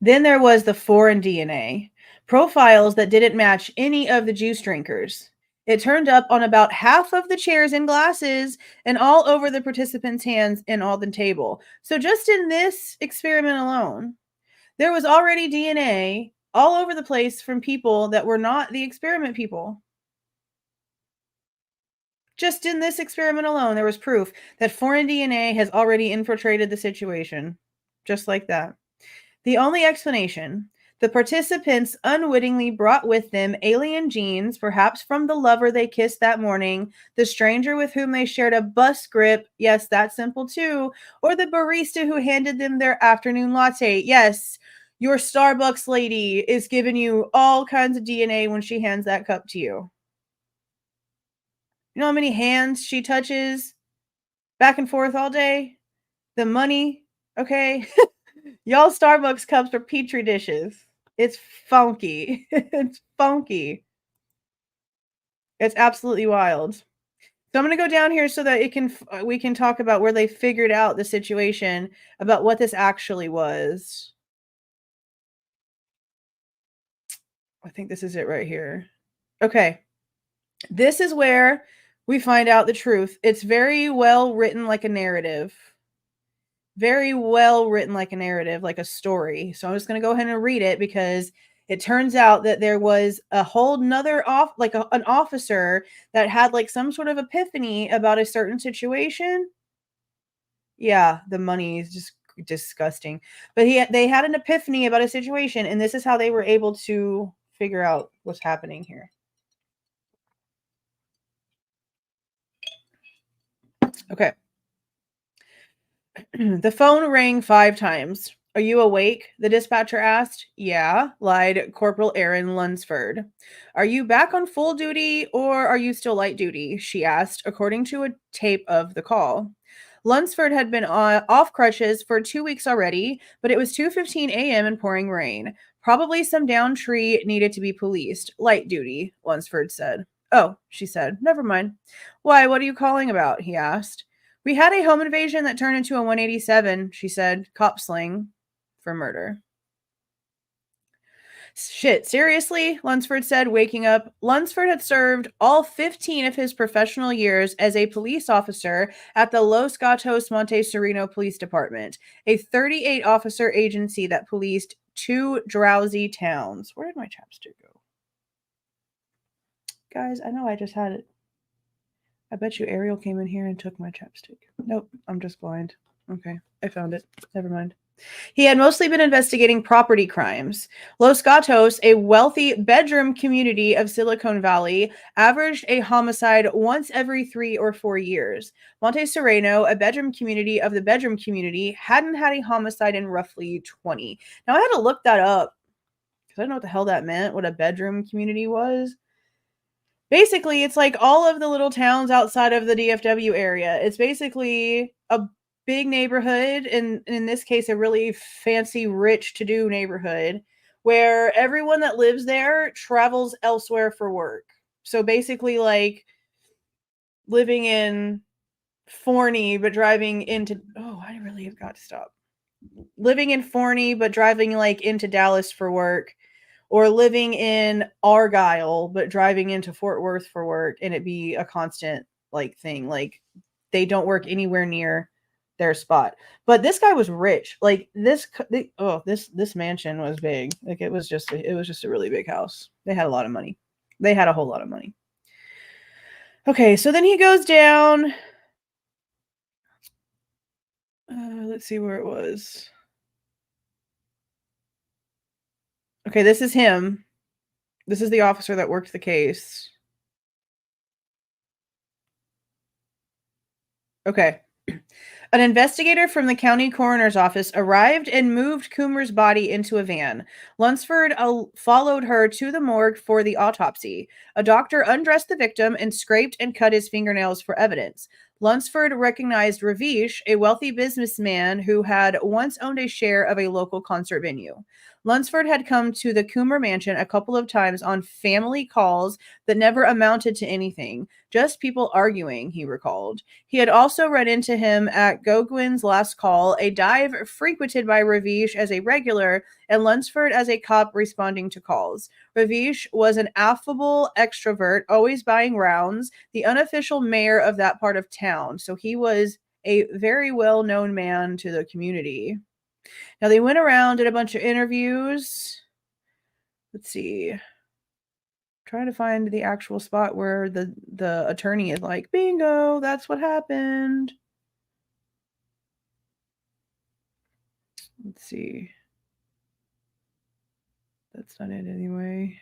Then there was the foreign DNA, profiles that didn't match any of the juice drinkers. It turned up on about half of the chairs and glasses and all over the participants' hands and on the table. So just in this experiment alone, there was already DNA all over the place from people that were not the experiment people. Just in this experiment alone, there was proof that foreign DNA has already infiltrated the situation. Just like that. The only explanation: the participants unwittingly brought with them alien genes, perhaps from the lover they kissed that morning, the stranger with whom they shared a bus grip, yes, that's simple too, or the barista who handed them their afternoon latte. Yes, your Starbucks lady is giving you all kinds of DNA when she hands that cup to you. You know how many hands she touches back and forth all day? The money, okay? Y'all Starbucks cups are petri dishes. It's funky. It's funky. It's absolutely wild. So I'm going to go down here so that we can talk about where they figured out the situation about what this actually was. I think this is it right here. Okay. This is where we find out the truth. It's very well written like a narrative. Very well written like a narrative, like a story. So I'm just going to go ahead and read it because it turns out that there was a whole nother an officer that had like some sort of epiphany about a certain situation. Yeah, the money is just disgusting. But they had an epiphany about a situation, and this is how they were able to figure out what's happening here. Okay. The phone rang 5 times. "Are you awake?" the dispatcher asked. "Yeah," lied Corporal Aaron Lunsford. "Are you back on full duty or are you still light duty?" she asked, according to a tape of the call. Lunsford had been off crutches for 2 weeks already, but it was 2:15 a.m. and pouring rain. Probably some downed tree needed to be policed. Light duty, Lunsford said. "Oh," she said. "Never mind." "Why, what are you calling about?" he asked. "We had a home invasion that turned into a 187, she said, cop slang for murder. "Shit, seriously?" Lunsford said, waking up. Lunsford had served all 15 of his professional years as a police officer at the Los Gatos Monte Sereno Police Department, a 38-officer agency that policed 2 drowsy towns. Where did my chapstick go? Guys, I know I just had it. I bet you Ariel came in here and took my chapstick. Nope, I'm just blind. Okay, I found it. Never mind. He had mostly been investigating property crimes. Los Gatos, a wealthy bedroom community of Silicon Valley, averaged a homicide once every 3 or 4 years. Monte Sereno, a bedroom community of the bedroom community, hadn't had a homicide in roughly 20. Now, I had to look that up because I don't know what the hell that meant, what a bedroom community was. Basically, it's like all of the little towns outside of the DFW area. It's basically a big neighborhood, and in this case, a really fancy, rich, to-do neighborhood where everyone that lives there travels elsewhere for work. So basically, like living in Forney, but driving into I really have got to stop. Living in Forney, but driving like into Dallas for work, or living in Argyle but driving into Fort Worth for work, and it be a constant like thing. Like they don't work anywhere near their spot. But this guy was rich. Like this mansion was big. Like it was just a really big house. They had a lot of money. They had a whole lot of money. Okay, so then he goes down. Let's see where it was. Okay, this is him. This is the officer that worked the case. Okay. An investigator from the county coroner's office arrived and moved Coomer's body into a van. Lunsford followed her to the morgue for the autopsy. A doctor undressed the victim and scraped and cut his fingernails for evidence. Lunsford recognized Ravish, a wealthy businessman who had once owned a share of a local concert venue. Lunsford had come to the Coomer mansion a couple of times on family calls that never amounted to anything, just people arguing, he recalled. He had also run into him at Gogwin's last call, a dive frequented by Ravish as a regular and Lunsford as a cop responding to calls. Ravish was an affable extrovert, always buying rounds, the unofficial mayor of that part of town, so he was a very well-known man to the community. Now, they went around, did a bunch of interviews. Let's see. Trying to find the actual spot where the attorney is like, bingo, that's what happened. Let's see. That's not it anyway.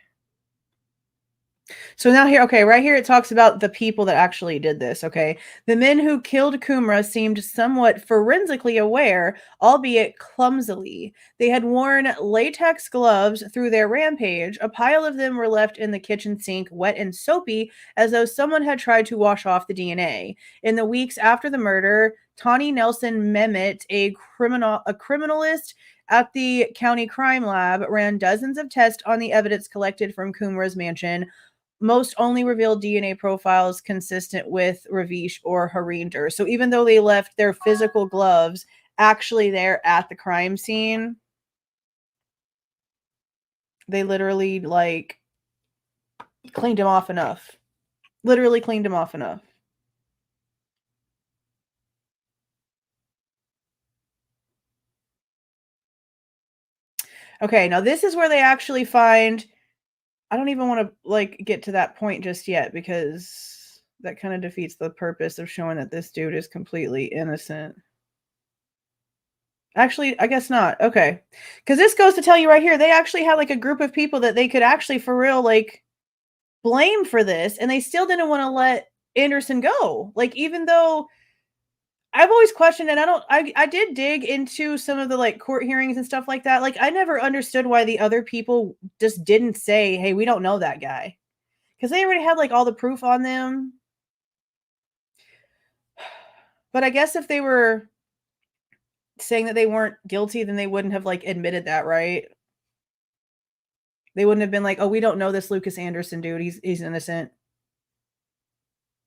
So now here, okay, right here it talks about the people that actually did this, okay? The men who killed Kumra seemed somewhat forensically aware, albeit clumsily. They had worn latex gloves through their rampage. A pile of them were left in the kitchen sink, wet and soapy, as though someone had tried to wash off the DNA. In the weeks after the murder, Tawny Nelson Mehmet, a criminalist at the county crime lab, ran dozens of tests on the evidence collected from Kumra's mansion. Most only revealed DNA profiles consistent with Ravish or Harinder. So even though they left their physical gloves actually there at the crime scene, they literally like cleaned him off enough. Literally cleaned him off enough. Okay, now this is where they actually find, I don't even want to like get to that point just yet because that kind of defeats the purpose of showing that this dude is completely innocent. Actually, I guess not. Okay. Because this goes to tell you right here, they actually had like a group of people that they could actually for real like blame for this, and they still didn't want to let Anderson go. Like, even though I've always questioned, and I did dig into some of the like court hearings and stuff like that. Like, I never understood why the other people just didn't say, hey, we don't know that guy. Because they already had like all the proof on them. But I guess if they were saying that they weren't guilty, then they wouldn't have like admitted that, right? They wouldn't have been like, oh, we don't know this Lukis Anderson dude. He's innocent.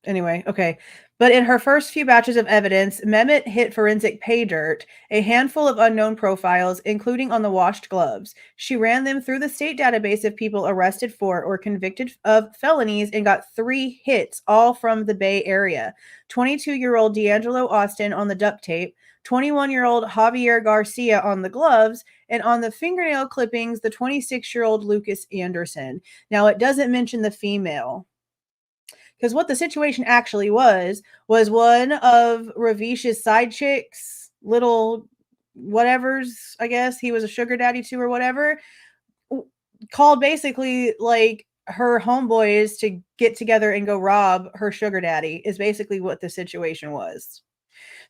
Anyway, okay. But in her first few batches of evidence, Mehmet hit forensic pay dirt, a handful of unknown profiles, including on the washed gloves. She ran them through the state database of people arrested for or convicted of felonies and got 3 hits, all from the Bay Area. 22-year-old D'Angelo Austin on the duct tape, 21-year-old Javier Garcia on the gloves, and on the fingernail clippings, the 26-year-old Lukis Anderson. Now, it doesn't mention the female. Because what the situation actually was one of Ravish's side chicks, little whatevers, I guess he was a sugar daddy to or whatever, called basically like her homeboys to get together and go rob her sugar daddy, is basically what the situation was.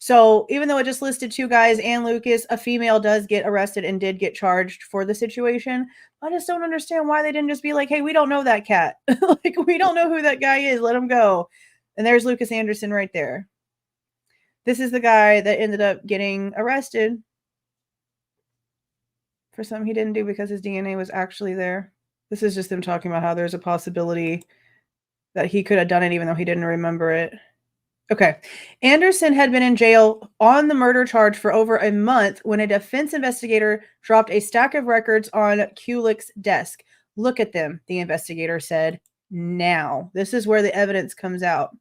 So even though it just listed 2 guys and Lukis, a female does get arrested and did get charged for the situation. I just don't understand why they didn't just be like, hey, we don't know that cat. Like, we don't know who that guy is. Let him go. And there's Lukis Anderson right there. This is the guy that ended up getting arrested for something he didn't do because his DNA was actually there. This is just them talking about how there's a possibility that he could have done it even though he didn't remember it. Okay. Anderson had been in jail on the murder charge for over a month when a defense investigator dropped a stack of records on Kulik's desk. Look at them, the investigator said. Now, this is where the evidence comes out.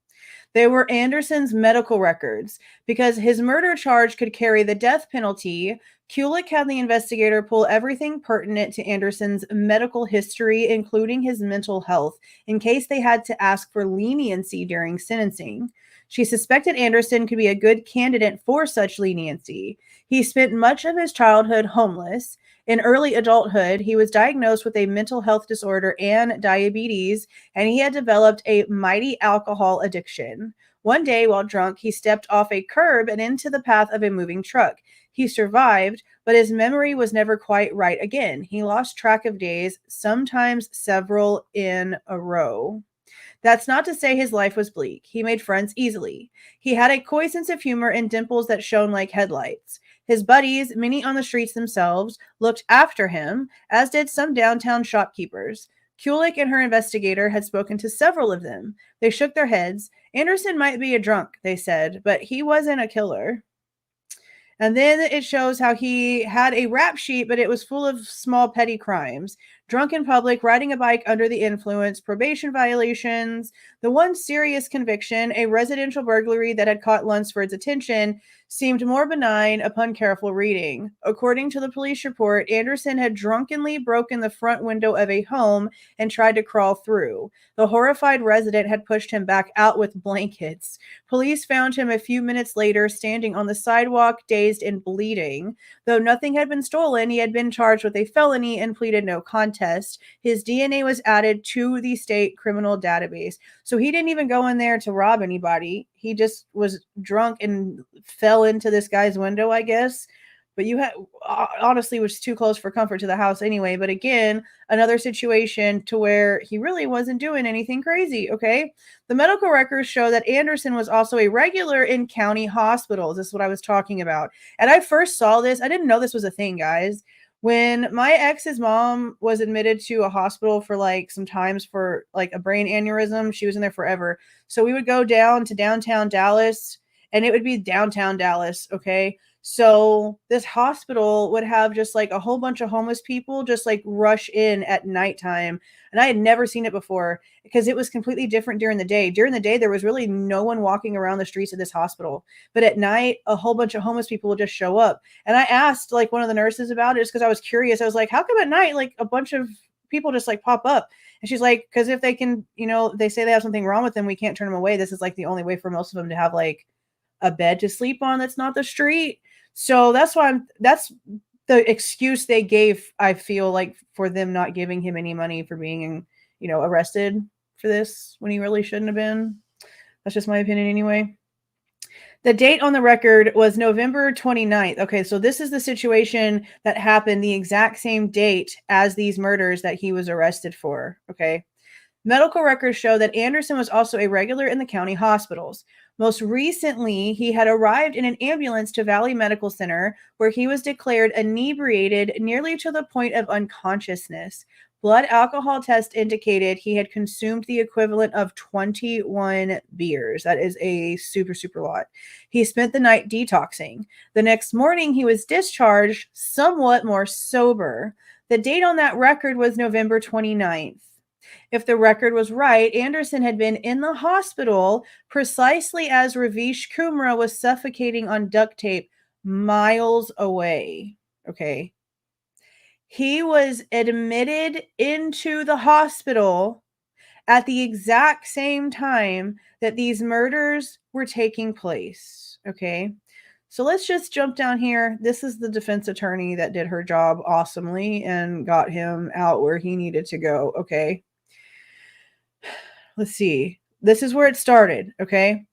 They were Anderson's medical records. Because his murder charge could carry the death penalty, Kulik had the investigator pull everything pertinent to Anderson's medical history, including his mental health, in case they had to ask for leniency during sentencing. She suspected Anderson could be a good candidate for such leniency. He spent much of his childhood homeless. In early adulthood, he was diagnosed with a mental health disorder and diabetes, and he had developed a mighty alcohol addiction. One day, while drunk, he stepped off a curb and into the path of a moving truck. He survived, but his memory was never quite right again. He lost track of days, sometimes several in a row. That's not to say his life was bleak. He made friends easily. He had a coy sense of humor and dimples that shone like headlights. His buddies, many on the streets themselves, looked after him, as did some downtown shopkeepers. Kulik and her investigator had spoken to several of them. They shook their heads. Anderson might be a drunk, they said, but he wasn't a killer. And then it shows how he had a rap sheet, but it was full of small petty crimes. Drunk in public, riding a bike under the influence, probation violations. The one serious conviction, a residential burglary that had caught Lunsford's attention, seemed more benign upon careful reading. According to the police report, Anderson had drunkenly broken the front window of a home and tried to crawl through. The horrified resident had pushed him back out with blankets. Police found him a few minutes later standing on the sidewalk, dazed and bleeding. Though nothing had been stolen, he had been charged with a felony and pleaded no contest. His DNA was added to the state criminal database. So he didn't even go in there to rob anybody. He just was drunk and fell into this guy's window, I guess. But you had honestly was too close for comfort to the house anyway. But again, another situation to where he really wasn't doing anything crazy. Okay. The medical records show that Anderson was also a regular in county hospitals. This is what I was talking about. And I first saw this. I didn't know this was a thing, guys. When my ex's mom was admitted to a hospital for like some times for like a brain aneurysm, she was in there forever. So we would go down to downtown Dallas, and it would be downtown Dallas. Okay. So this hospital would have just like a whole bunch of homeless people just like rush in at nighttime. And I had never seen it before because it was completely different during the day. During the day, there was really no one walking around the streets of this hospital. But at night, a whole bunch of homeless people would just show up. And I asked like one of the nurses about it just because I was curious. I was like, how come at night, like a bunch of people just like pop up? And she's like, because if they can, they say they have something wrong with them, we can't turn them away. This is like the only way for most of them to have like a bed to sleep on that's not the street. So that's why that's the excuse they gave, I feel like, for them not giving him any money for being, arrested for this when he really shouldn't have been. That's just my opinion anyway. The date on the record was November 29th. Okay, so this is the situation that happened the exact same date as these murders that he was arrested for. Okay. Medical records show that Anderson was also a regular in the county hospitals. Most recently, he had arrived in an ambulance to Valley Medical Center, where he was declared inebriated nearly to the point of unconsciousness. Blood alcohol test indicated he had consumed the equivalent of 21 beers. That is a super, super lot. He spent the night detoxing. The next morning, he was discharged somewhat more sober. The date on that record was November 29th. If the record was right, Anderson had been in the hospital precisely as Ravish Kumra was suffocating on duct tape miles away. Okay. He was admitted into the hospital at the exact same time that these murders were taking place. Okay. So let's just jump down here. This is the defense attorney that did her job awesomely and got him out where he needed to go. Okay. Let's see. This is where it started. Okay.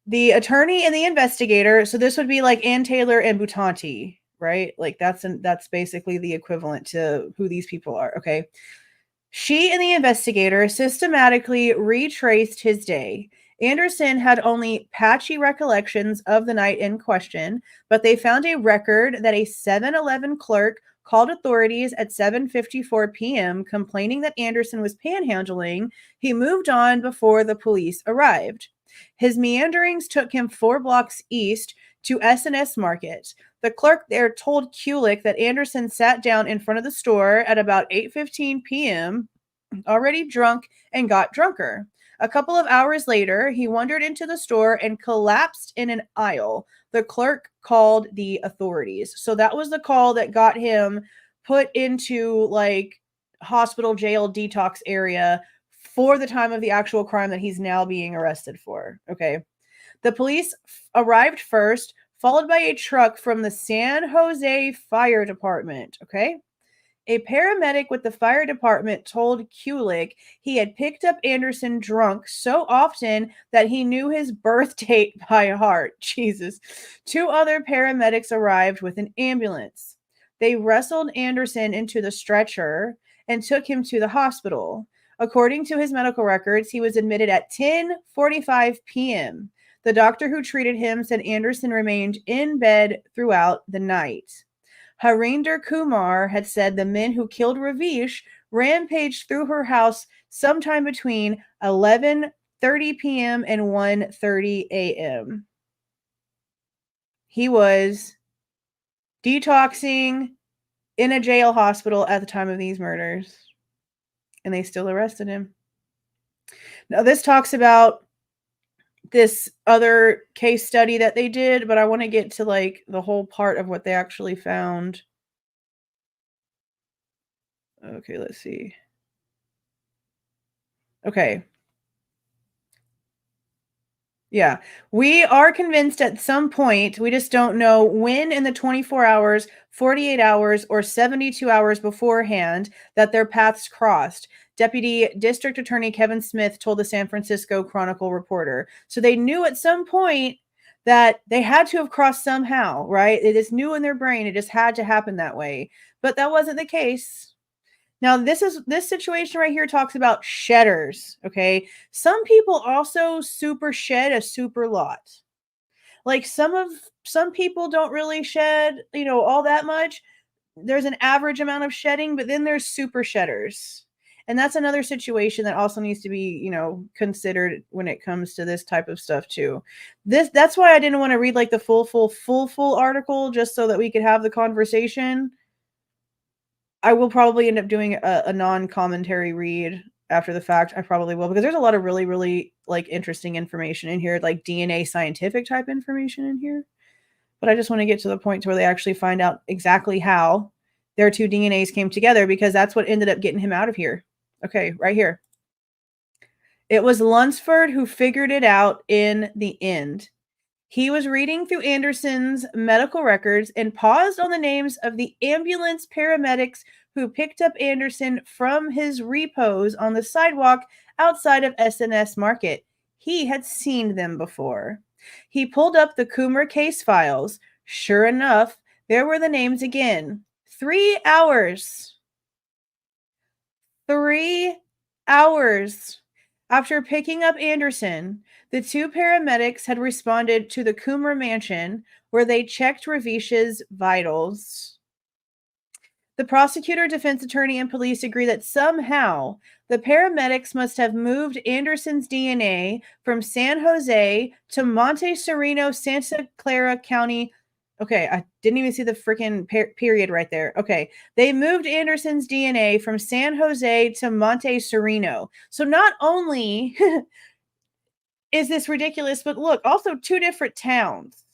The attorney and the investigator. So this would be like Ann Taylor and Butanti, right? Like that's basically the equivalent to who these people are. Okay. She and the investigator systematically retraced his day. Anderson had only patchy recollections of the night in question, but they found a record that a 7-Eleven clerk called authorities at 7:54 p.m. complaining that Anderson was panhandling. He moved on before the police arrived. His meanderings took him 4 blocks east to S&S Market. The clerk there told Kulik that Anderson sat down in front of the store at about 8:15 p.m., already drunk, and got drunker. A couple of hours later, he wandered into the store and collapsed in an aisle. The clerk called the authorities. So that was the call that got him put into like hospital, jail, detox area for the time of the actual crime that he's now being arrested for. Okay. The police arrived first, followed by a truck from the San Jose Fire Department. Okay. A paramedic with the fire department told Kulik he had picked up Anderson drunk so often that he knew his birth date by heart. Jesus. 2 other paramedics arrived with an ambulance. They wrestled Anderson into the stretcher and took him to the hospital. According to his medical records, he was admitted at 10:45 p.m. The doctor who treated him said Anderson remained in bed throughout the night. Harinder Kumar had said the men who killed Ravish rampaged through her house sometime between 11:30 p.m. and 1:30 a.m. He was detoxing in a jail hospital at the time of these murders, and they still arrested him. Now, this talks about this other case study that they did, but I want to get to like the whole part of what they actually found. Okay, let's see. Okay. Yeah. We are convinced at some point, we just don't know when in the 24 hours, 48 hours, or 72 hours beforehand that their paths crossed. Deputy District Attorney Kevin Smith told the San Francisco Chronicle reporter. So they knew at some point that they had to have crossed somehow, right? It is new in their brain. It just had to happen that way. But that wasn't the case. Now, this situation right here talks about shedders, okay? Some people also super shed a super lot. Like some people don't really shed, all that much. There's an average amount of shedding, but then there's super shedders. And that's another situation that also needs to be, considered when it comes to this type of stuff too. That's why I didn't want to read like the full article just so that we could have the conversation. I will probably end up doing a non-commentary read after the fact. I probably will, because there's a lot of really, really like interesting information in here, like DNA scientific type information in here. But I just want to get to the point to where they actually find out exactly how their 2 DNAs came together, because that's what ended up getting him out of here. Okay, right here. It was Lunsford who figured it out in the end. He was reading through Anderson's medical records and paused on the names of the ambulance paramedics who picked up Anderson from his repose on the sidewalk outside of SNS Market. He had seen them before. He pulled up the Coomer case files. Sure enough, there were the names again. 3 hours. 3 hours after picking up Anderson, the two paramedics had responded to the Coomer mansion where they checked Ravish's vitals. The prosecutor, defense attorney, and police agree that somehow the paramedics must have moved Anderson's DNA from San Jose to Monte Sereno, Santa Clara County. Okay, I didn't even see the freaking period right there. Okay, they moved Anderson's DNA from San Jose to Monte Sereno. So not only is this ridiculous, but look, also 2 different towns.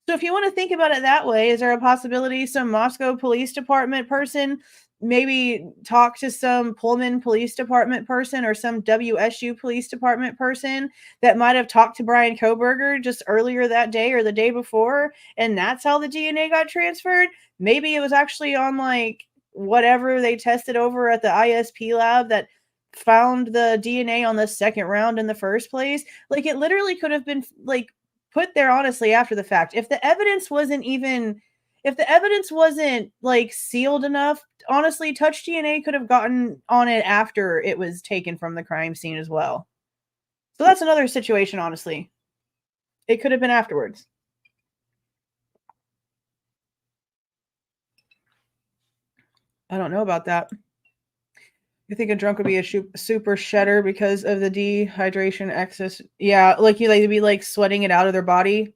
So if you want to think about it that way, is there a possibility some Moscow Police Department person maybe talk to some Pullman Police Department person or some WSU Police Department person that might have talked to Bryan Kohberger just earlier that day or the day before, and that's how the DNA got transferred? Maybe it was actually on like whatever they tested over at the ISP lab that found the DNA on the second round in the first place. Like it literally could have been like put there honestly after the fact. If the evidence wasn't like sealed enough, honestly, Touch DNA could have gotten on it after it was taken from the crime scene as well. So that's another situation, honestly. It could have been afterwards. I don't know about that. You think a drunk would be a super shedder because of the dehydration excess? Yeah, like you like to be like sweating it out of their body.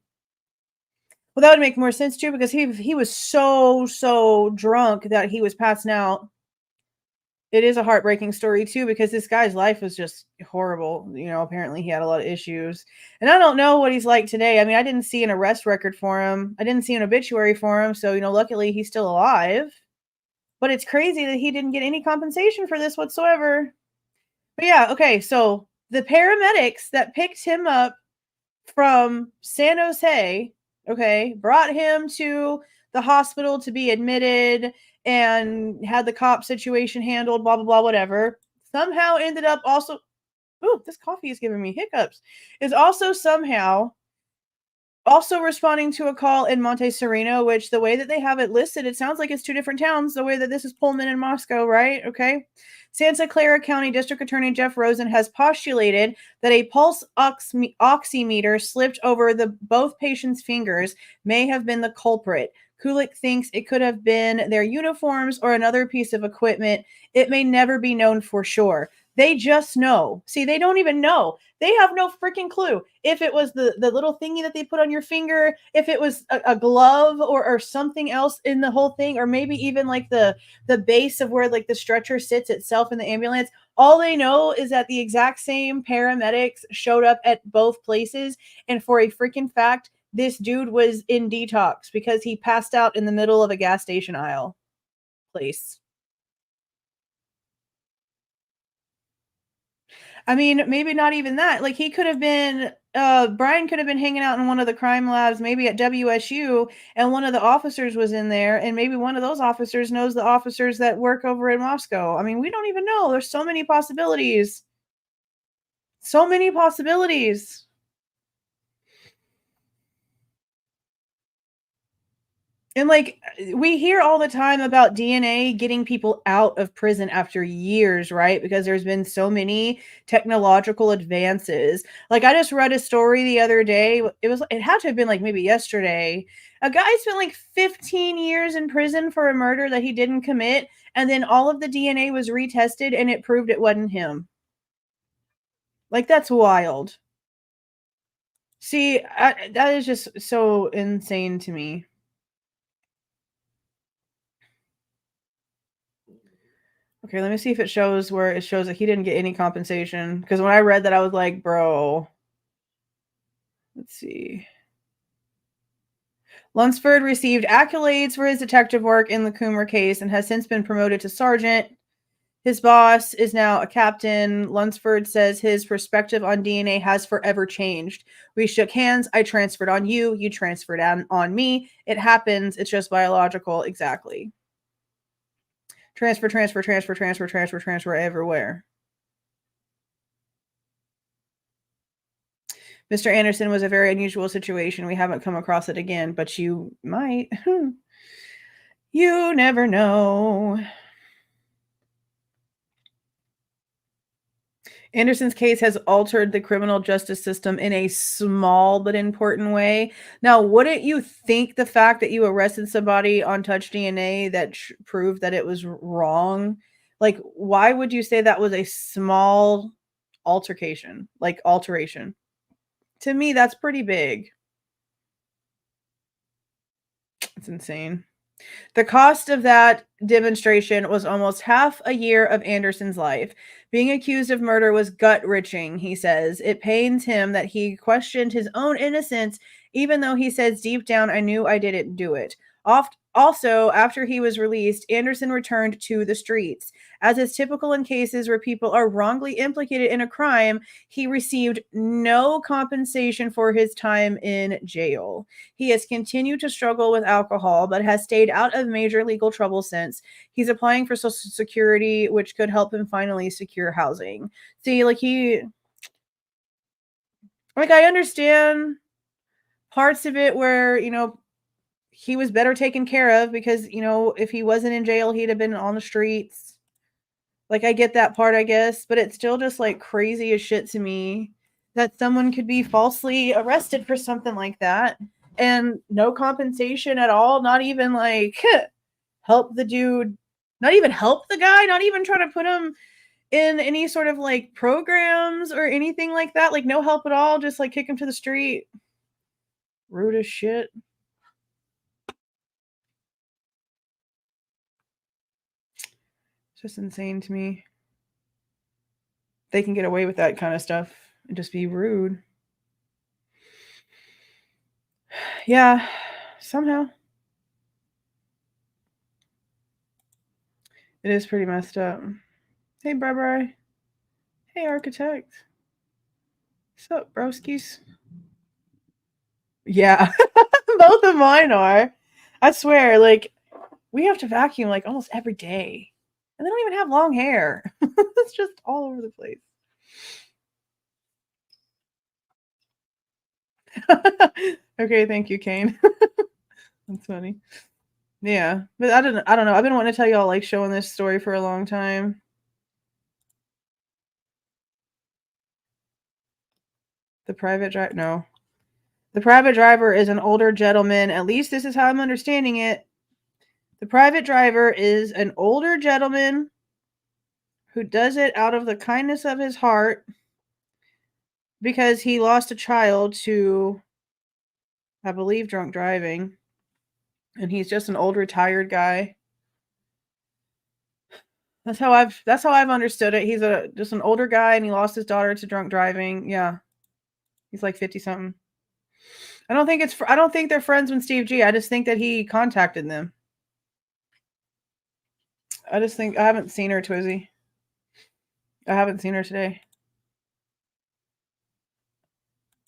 Well, that would make more sense too, because he was so drunk that he was passing out. It is a heartbreaking story too, because this guy's life was just horrible. You know, apparently he had a lot of issues. And I don't know what he's like today. I mean, I didn't see an arrest record for him. I didn't see an obituary for him. So, you know, luckily he's still alive. But it's crazy that he didn't get any compensation for this whatsoever. But yeah, okay, so the paramedics that picked him up from San Jose, okay, brought him to the hospital to be admitted and had the cop situation handled, blah, blah, blah, whatever. Somehow ended up also, ooh, this coffee is giving me hiccups, is also somehow also responding to a call in Monte Sereno, which the way that they have it listed, it sounds like it's 2 different towns, the way that this is Pullman and Moscow, right? Okay. Santa Clara County District Attorney Jeff Rosen has postulated that a pulse oximeter slipped over both patients' fingers may have been the culprit. Kulik thinks it could have been their uniforms or another piece of equipment. It may never be known for sure. They just know. See, they don't even know. They have no freaking clue if it was the little thingy that they put on your finger, if it was a glove or something else in the whole thing, or maybe even like the base of where like the stretcher sits itself in the ambulance. All they know is that the exact same paramedics showed up at both places. And for a freaking fact, this dude was in detox because he passed out in the middle of a gas station aisle place. I mean, maybe not even that. Like he could have been Bryan could have been hanging out in one of the crime labs, maybe at WSU, and one of the officers was in there, and maybe one of those officers knows the officers that work over in Moscow. I mean, we don't even know. There's so many possibilities. So many possibilities. And like we hear all the time about DNA getting people out of prison after years, right? Because there's been so many technological advances. Like I just read a story the other day. It had to have been like maybe yesterday. A guy spent like 15 years in prison for a murder that he didn't commit, and then all of the DNA was retested and it proved it wasn't him. Like that's wild. See, that is just so insane to me. Okay, let me see if it shows where it shows that he didn't get any compensation. Because when I read that, I was like, bro. Let's see. Lunsford received accolades for his detective work in the Coomer case and has since been promoted to sergeant. His boss is now a captain. Lunsford says his perspective on DNA has forever changed. We shook hands. I transferred on you. You transferred on me. It happens. It's just biological. Exactly. Transfer everywhere. Mr. Anderson was a very unusual situation. We haven't come across it again, but you might. You never know. Anderson's case has altered the criminal justice system in a small but important way. Now, wouldn't you think the fact that you arrested somebody on touch DNA that proved that it was wrong? Like, why would you say that was a small altercation? Like, alteration? To me, that's pretty big. It's insane. The cost of that demonstration was almost half a year of Anderson's life. Being accused of murder was gut-wrenching, he says. It pains him that he questioned his own innocence, even though he says deep down, I knew I didn't do it. Also, after he was released, Anderson returned to the streets. As is typical in cases where people are wrongly implicated in a crime, he received no compensation for his time in jail. He has continued to struggle with alcohol, but has stayed out of major legal trouble since. He's applying for Social Security, which could help him finally secure housing. See, I understand parts of it where, he was better taken care of because, if he wasn't in jail, he'd have been on the streets. I get that part, I guess, but it's still just crazy as shit to me that someone could be falsely arrested for something like that and no compensation at all. Not even help the dude, not even help the guy, not even try to put him in any sort of programs or anything like that. No help at all. Just kick him to the street. Rude as shit. It's just insane to me. They can get away with that kind of stuff and just be rude. Yeah, somehow. It is pretty messed up. Hey, Bri. Hey, architect. What's up, broskies? Yeah, both of mine are. I swear, we have to vacuum almost every day. And they don't even have long hair. It's just all over the place. Okay, thank you, Kane. That's funny. Yeah, but I don't know. I've been wanting to tell y'all showing this story for a long time. The private driver, no. The private driver is an older gentleman. At least this is how I'm understanding it. The private driver is an older gentleman who does it out of the kindness of his heart because he lost a child to, I believe, drunk driving. And he's just an old retired guy. That's how I've understood it. He's just an older guy and he lost his daughter to drunk driving. Yeah. He's 50 something. I don't think they're friends with Steve G. I just think that he contacted them. I just think I haven't seen her, Twizzy. I haven't seen her today.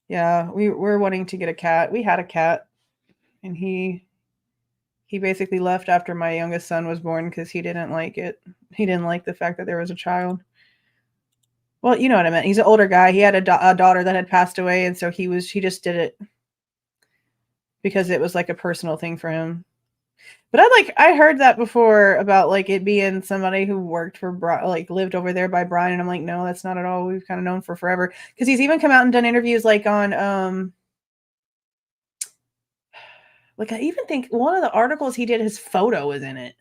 Yeah, we're wanting to get a cat. We had a cat, and he basically left after my youngest son was born because he didn't like it. He didn't like the fact that there was a child. Well, you know what I meant. He's an older guy. He had a daughter that had passed away, and so he just did it because it was a personal thing for him. But I heard that before about it being somebody who worked for lived over there by Bryan, and I'm like, no, that's not at all. We've kind of known for forever because he's even come out and done interviews on I even think one of the articles he did, his photo was in it.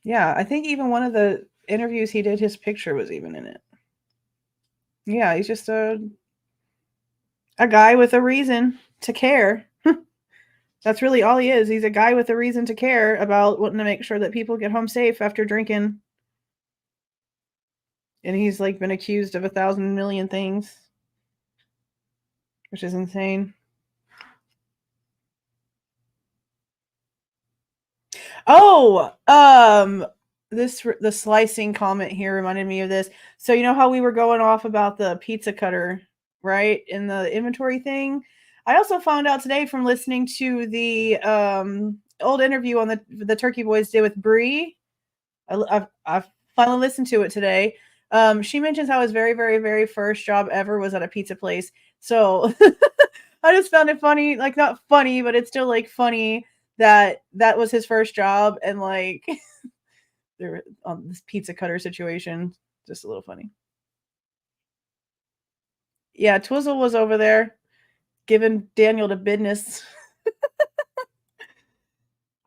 Yeah, I think even one of the interviews he did, his picture was even in it. Yeah, he's just a guy with a reason to care. That's really all he is. He's a guy with a reason to care about wanting to make sure that people get home safe after drinking. And he's been accused of 1,000 million things, which is insane. Oh, the slicing comment here reminded me of this. So you know how we were going off about the pizza cutter, right? In the inventory thing? I also found out today from listening to the old interview on the Turkey Boys did with Bree. I've finally listened to it today. She mentions how his very, very, very first job ever was at a pizza place. So I just found it funny, like not funny, but it's still like funny that that was his first job and like they're on this pizza cutter situation. Just a little funny. Yeah, Twizzle was over there giving Daniel the business.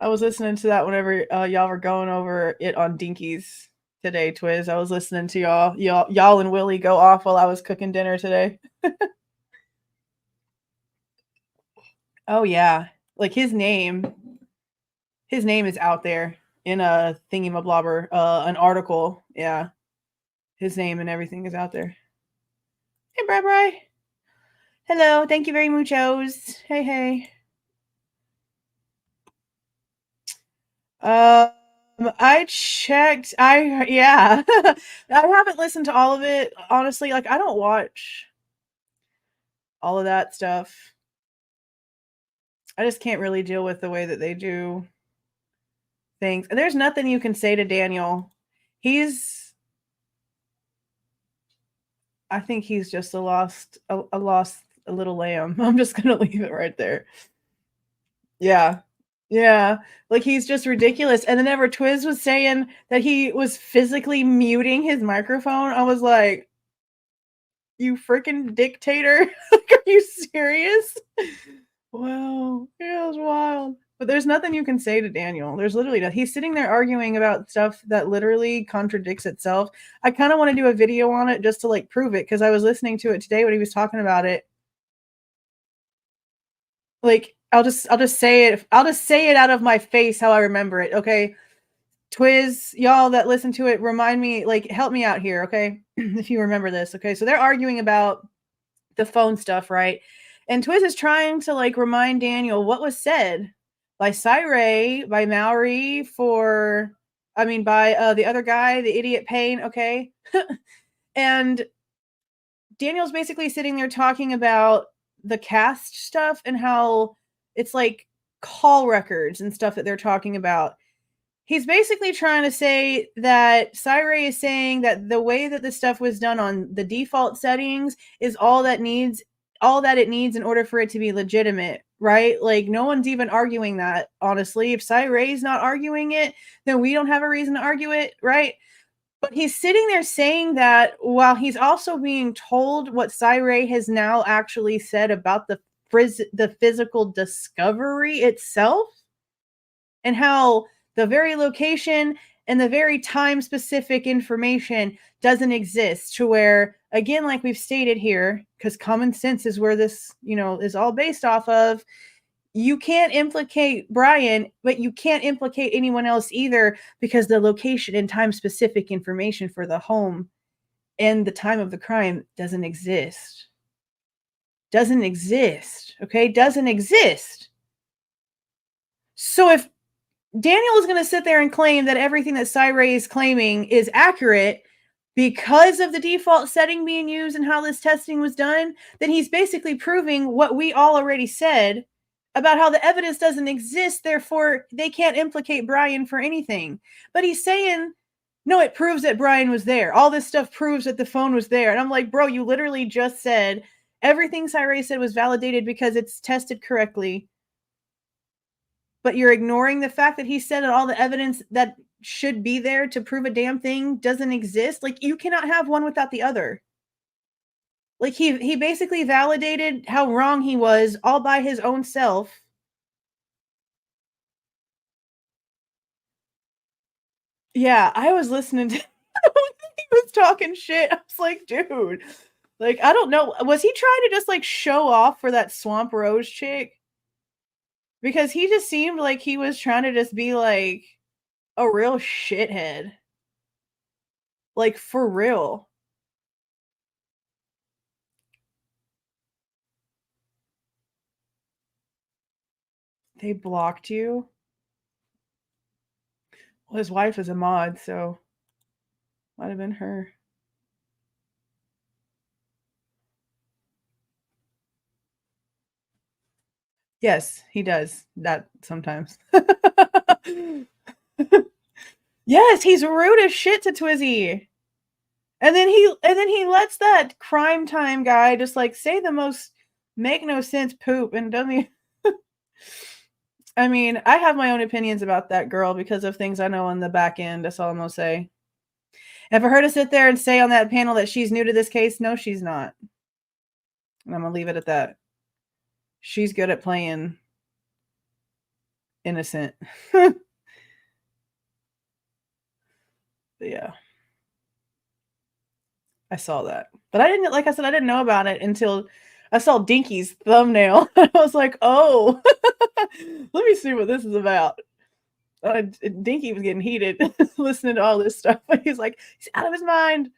I was listening to that whenever y'all were going over it on Dinkies today, Twiz. I was listening to y'all and Willie go off while I was cooking dinner today. Oh yeah, like his name is out there in a thingy-mablobber, an article. Yeah, his name and everything is out there. Hey, Bri. Hello, thank you very muchos. Hey, hey. Um, I checked. Yeah, I haven't listened to all of it honestly. Like, I don't watch all of that stuff. I just can't really deal with the way that they do things. And there's nothing you can say to Daniel. He's I think he's just a lost a little lamb. I'm just gonna leave it right there. Yeah. Yeah. Like he's just ridiculous. And then ever Twiz was saying that he was physically muting his microphone. I was like, you freaking dictator. Like, are you serious? Wow. Yeah, it was wild. But there's nothing you can say to Daniel. There's literally nothing. He's sitting there arguing about stuff that literally contradicts itself. I kind of want to do a video on it just to like prove it because I was listening to it today when he was talking about it. Like I'll just say it. I'll just say it out of my face how I remember it. Okay. Twiz, y'all that listen to it, remind me, like, help me out here, okay? If you remember this, okay? So they're arguing about the phone stuff, right? And Twiz is trying to like remind Daniel what was said by Cyree, by Maori, by the other guy, the idiot Payne, okay? And Daniel's basically sitting there talking about the cast stuff and how it's like call records and stuff that they're talking about. He's basically trying to say that Cyree is saying that the way that the stuff was done on the default settings is all that it needs in order for it to be legitimate, right? Like no one's even arguing that, honestly. If Cyree's not arguing it, then we don't have a reason to argue it, right? But he's sitting there saying that while he's also being told what Cyree has now actually said about the physical discovery itself and how the very location and the very time specific information doesn't exist to where again like we've stated here because common sense is where this is all based off of. You can't implicate Bryan, but you can't implicate anyone else either because the location and time specific information for the home and the time of the crime doesn't exist. Okay, doesn't exist. So if Daniel is going to sit there and claim that everything that Cyree is claiming is accurate because of the default setting being used and how this testing was done, then he's basically proving what we all already said about how the evidence doesn't exist, therefore they can't implicate Bryan for anything. But he's saying, no, it proves that Bryan was there. All this stuff proves that the phone was there. And I'm like, bro, you literally just said everything Cyree said was validated because it's tested correctly. But you're ignoring the fact that he said that all the evidence that should be there to prove a damn thing doesn't exist. Like you cannot have one without the other. Like he basically validated how wrong he was all by his own self. Yeah, I was listening to he was talking shit. I was like, dude, like I don't know. Was he trying to just like show off for that Swamp Rose chick? Because he just seemed like he was trying to just be like a real shithead. Like for real. They blocked you? Well, his wife is a mod, so might have been her. Yes, he does that sometimes. Yes, he's rude as shit to Twizzy. And then he lets that crime time guy just like say the most make no sense poop and doesn't he? I mean, I have my own opinions about that girl because of things I know on the back end. That's all I'm gonna say. And for her to sit there and say on that panel that she's new to this case, no, she's not. And I'm gonna leave it at that. She's good at playing innocent. Yeah. I saw that. But I didn't, like I said, I didn't know about it until I saw Dinky's thumbnail. I was like, oh, let me see what this is about. Dinky was getting heated listening to all this stuff. He's like, he's out of his mind.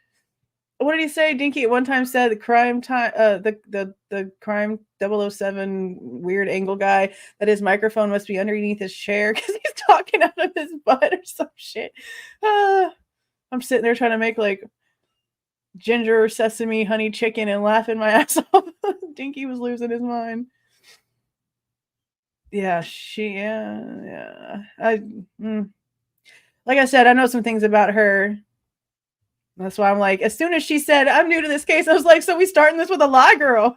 What did he say? Dinky at one time said the crime time, the crime 007 weird angle guy, that his microphone must be underneath his chair because he's talking out of his butt or some shit. I'm sitting there trying to make like ginger sesame honey chicken and laughing my ass off. Dinky was losing his mind. Yeah, like I said, I know some things about her. That's why I'm like, as soon as she said I'm new to this case, I was like, so we starting this with a lie, girl?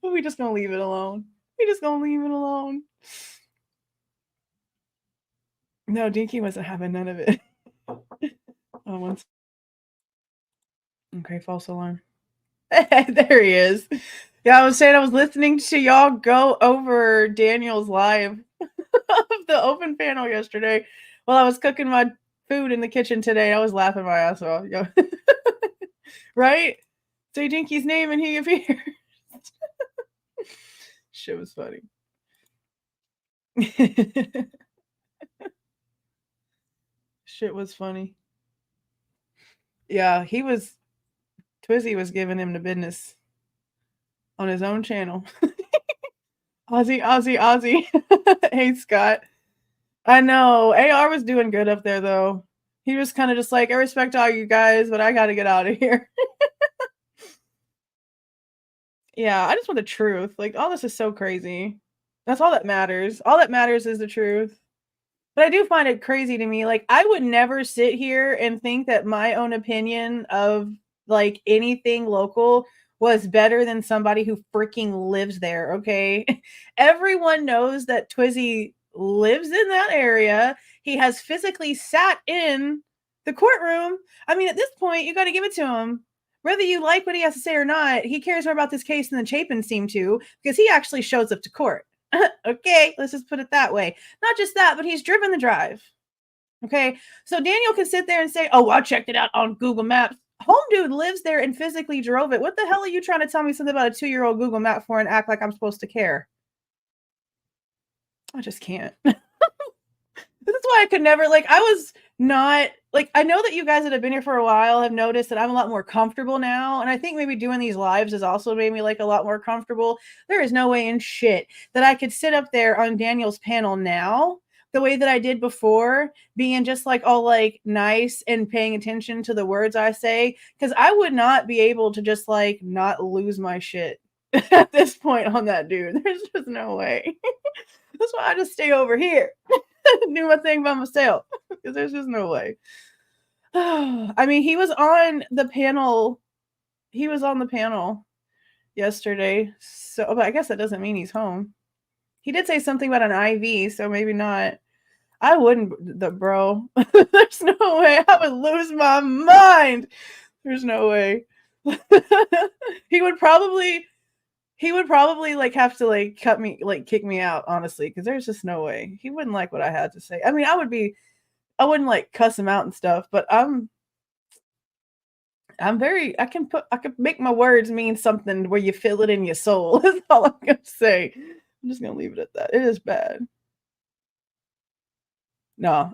But we just gonna leave it alone. No, Dinky wasn't having none of it. Once. Okay, false alarm. There he is. Yeah, I was saying I was listening to y'all go over Daniel's live of the open panel yesterday while I was cooking my food in the kitchen today. I was laughing my ass off. Right? Say Dinky's name and he appears. Shit was funny. Shit was funny. Yeah, Twizzy was giving him the business on his own channel. Ozzy. Hey, Scott. I know. AR was doing good up there, though. He was kind of just like, I respect all you guys, but I got to get out of here. Yeah, I just want the truth. Like, all this is so crazy. That's all that matters. All that matters is the truth. But I do find it crazy to me. Like, I would never sit here and think that my own opinion of like anything local was better than somebody who freaking lives there. Okay. Everyone knows that Twizzy lives in that area. He has physically sat in the courtroom. I mean, at this point, you got to give it to him. Whether you like what he has to say or not, he cares more about this case than the Chapin seem to, because he actually shows up to court. Okay, let's just put it that way. Not just that, but he's driven the drive. Okay, so Daniel can sit there and say, oh, I checked it out on Google Maps. Home dude lives there and physically drove it. What the hell are you trying to tell me something about a 2-year-old Google Map for and act like I'm supposed to care? I just can't. This is why I could never, like, I was not, like, I know that you guys that have been here for a while have noticed that I'm a lot more comfortable now. And I think maybe doing these lives has also made me like a lot more comfortable. There is no way in shit that I could sit up there on Daniel's panel now the way that I did before, being just like all like nice and paying attention to the words I say. Cause I would not be able to just like not lose my shit at this point on that dude. There's just no way. That's why I just stay over here. Do my thing by myself because there's just no way. I mean, he was on the panel. He was on the panel yesterday. So, but I guess that doesn't mean he's home. He did say something about an IV, so maybe not. I wouldn't, bro. There's no way. I would lose my mind. There's no way. He would probably like have to like cut me, like kick me out, honestly, because there's just no way. He wouldn't like what I had to say. I mean, I wouldn't like cuss him out and stuff, but I could make my words mean something where you feel it in your soul. That's all I'm gonna say. I'm just gonna leave it at that. It is bad. No.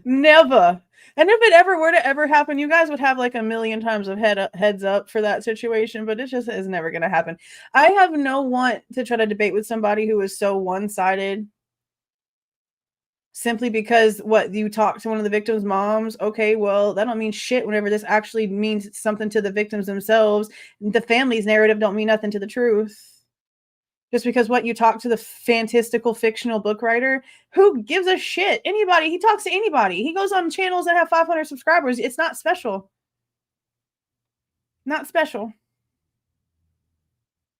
Never. And if it ever were to ever happen, you guys would have like a million times of heads up for that situation, but it just is never going to happen. I have no want to try to debate with somebody who is so one-sided. simply because what you talk to one of the victims' moms. Okay, well, that don't mean shit whenever this actually means something to the victims themselves. The family's narrative don't mean nothing to the truth. Just because what you talk to the fantastical fictional book writer, who gives a shit? Anybody, he talks to anybody. He goes on channels that have 500 subscribers. It's not special. Not special.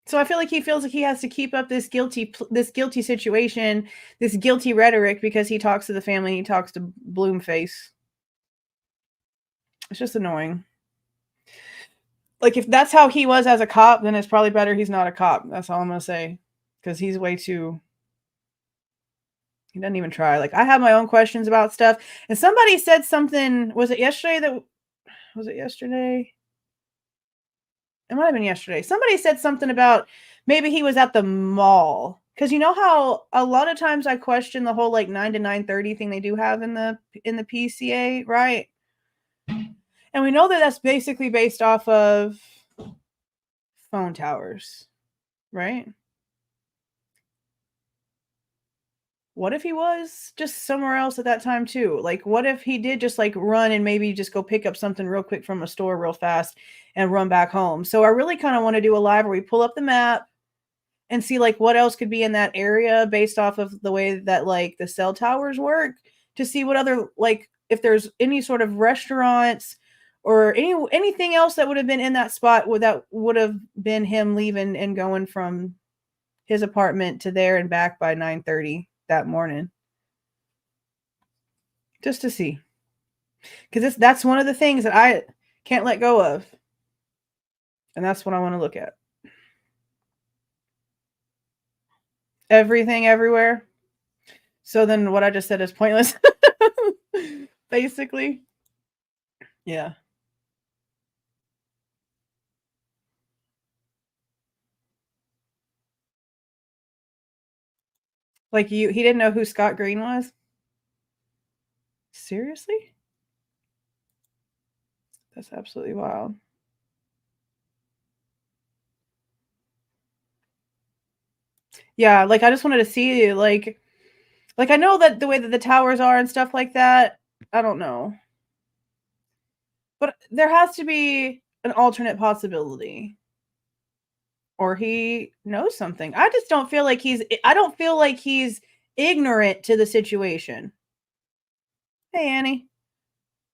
So I feel like he feels like he has to keep up this guilty situation, this guilty rhetoric because he talks to the family, he talks to Bloomface. It's just annoying. Like, if that's how he was as a cop, then it's probably better he's not a cop. That's all I'm going to say. Because he's way too... He doesn't even try. Like, I have my own questions about stuff. And somebody said something... Was it yesterday? It might have been yesterday. Somebody said something about maybe he was at the mall. Because you know how a lot of times I question the whole, like, 9 to 9:30 thing they do have in the PCA, right? And we know that that's basically based off of phone towers, right? What if he was just somewhere else at that time too? Like, what if he did just like run and maybe just go pick up something real quick from a store real fast and run back home? So I really kind of want to do a live where we pull up the map and see like what else could be in that area based off of the way that like the cell towers work, to see what other, like, if there's any sort of restaurants or anything else that would have been in that spot that would have been him leaving and going from his apartment to there and back by 9:30 that morning. Just to see. Because that's one of the things that I can't let go of. And that's what I want to look at. Everything everywhere. So then what I just said is pointless. Basically. Yeah. Like, he didn't know who Scott Green was? Seriously? That's absolutely wild. Yeah, like, I just wanted to see, like I know that the way that the towers are and stuff like that, I don't know. But there has to be an alternate possibility. Or he knows something. I just don't feel like he's ignorant to the situation. Hey, Annie.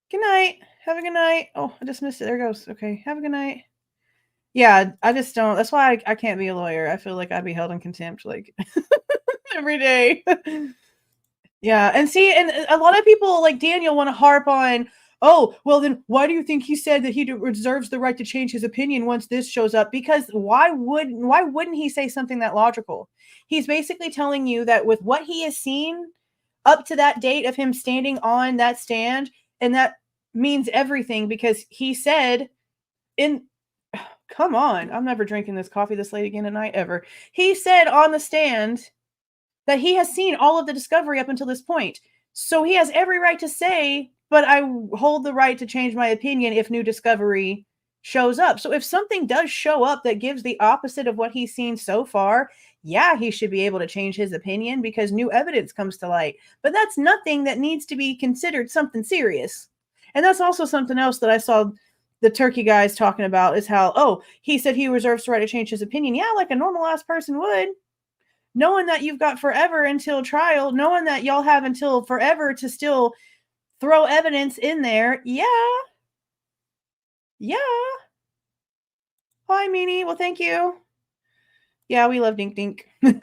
Good night. Have a good night. Oh, I just missed it. There it goes. Okay. Have a good night. Yeah, I just don't. That's why I can't be a lawyer. I feel like I'd be held in contempt like every day. Yeah, and see, and a lot of people like Daniel want to harp on, oh, well, then why do you think he said that he reserves the right to change his opinion once this shows up? Because why wouldn't he say something that logical? He's basically telling you that with what he has seen up to that date of him standing on that stand, and that means everything because he said in come on, I'm never drinking this coffee this late again tonight ever. He said on the stand that he has seen all of the discovery up until this point. So he has every right to say, but I hold the right to change my opinion if new discovery shows up. So if something does show up that gives the opposite of what he's seen so far, yeah, he should be able to change his opinion because new evidence comes to light. But that's nothing that needs to be considered something serious. And that's also something else that I saw the turkey guys talking about, is how, oh, he said he reserves the right to change his opinion. Yeah, like a normal ass person would. Knowing that you've got forever until trial, knowing that y'all have until forever to still throw evidence in there. Yeah. Yeah. Hi, Meanie. Well, thank you. Yeah, we love Dink Dink. Oh,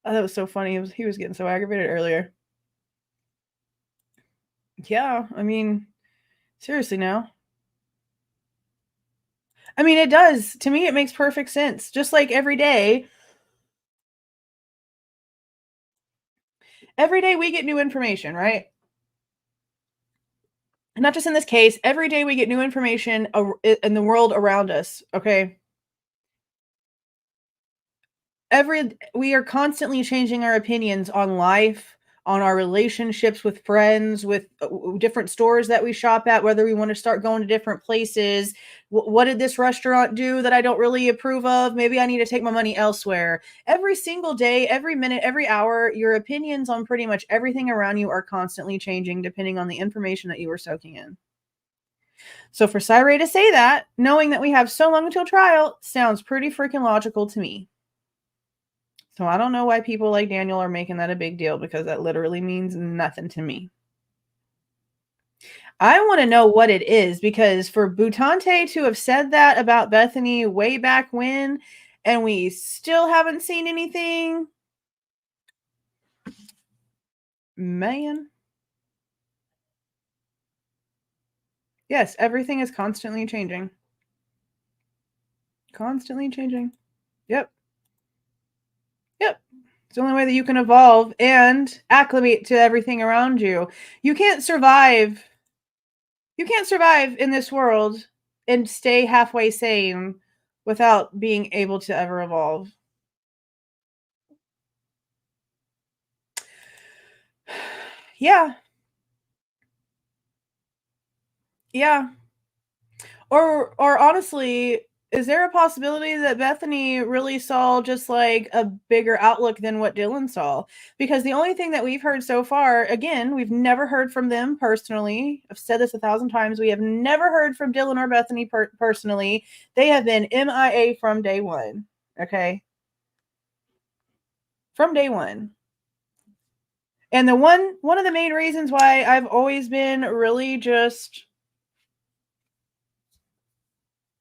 that was so funny. He was getting so aggravated earlier. Yeah, I mean, seriously now. I mean, it does. To me, it makes perfect sense. Just like every day we get new information, right? Not just in this case, every day we get new information in the world around us, okay? We are constantly changing our opinions on life, on our relationships with friends, with different stores that we shop at, whether we want to start going to different places. What did this restaurant do that I don't really approve of? Maybe I need to take my money elsewhere. Every single day, every minute, every hour, your opinions on pretty much everything around you are constantly changing depending on the information that you are soaking in. So for Cyree to say that, knowing that we have so long until trial, sounds pretty freaking logical to me. So I don't know why people like Daniel are making that a big deal, because that literally means nothing to me. I want to know what it is, because for Butante to have said that about Bethany way back when, and we still haven't seen anything, man. Yes, everything is constantly changing. Constantly changing. Yep. Yep. It's the only way that you can evolve and acclimate to everything around you. You can't survive. You can't survive in this world and stay halfway sane without being able to ever evolve. Yeah. Yeah. Or honestly, is there a possibility that Bethany really saw just like a bigger outlook than what Dylan saw? Because the only thing that we've heard so far, again, we've never heard from them personally. I've said this 1,000 times. We have never heard from Dylan or Bethany personally. They have been MIA from day one. Okay. From day one. And the one of the main reasons why I've always been really just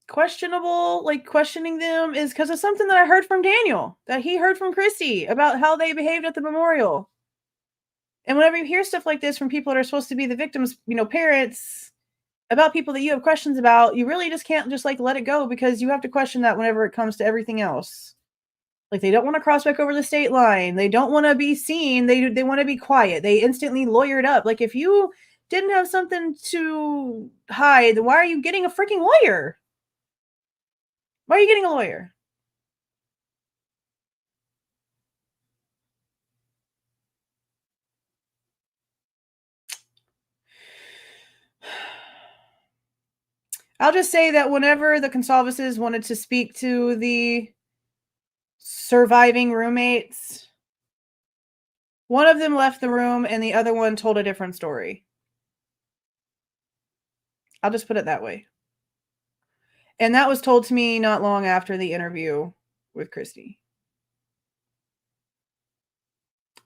questionable, like questioning them, is because of something that I heard from Daniel, that he heard from Christy about how they behaved at the memorial. And whenever you hear stuff like this from people that are supposed to be the victims, parents, about people that you have questions about, you really just can't just like let it go, because you have to question that whenever it comes to everything else. Like, they don't want to cross back over the state line. They don't want to be seen. They want to be quiet. They instantly lawyered up. Like, if you didn't have something to hide, why are you getting a freaking lawyer? Why are you getting a lawyer? I'll just say that whenever the Goncalveses wanted to speak to the surviving roommates, one of them left the room and the other one told a different story. I'll just put it that way. And that was told to me not long after the interview with Christy.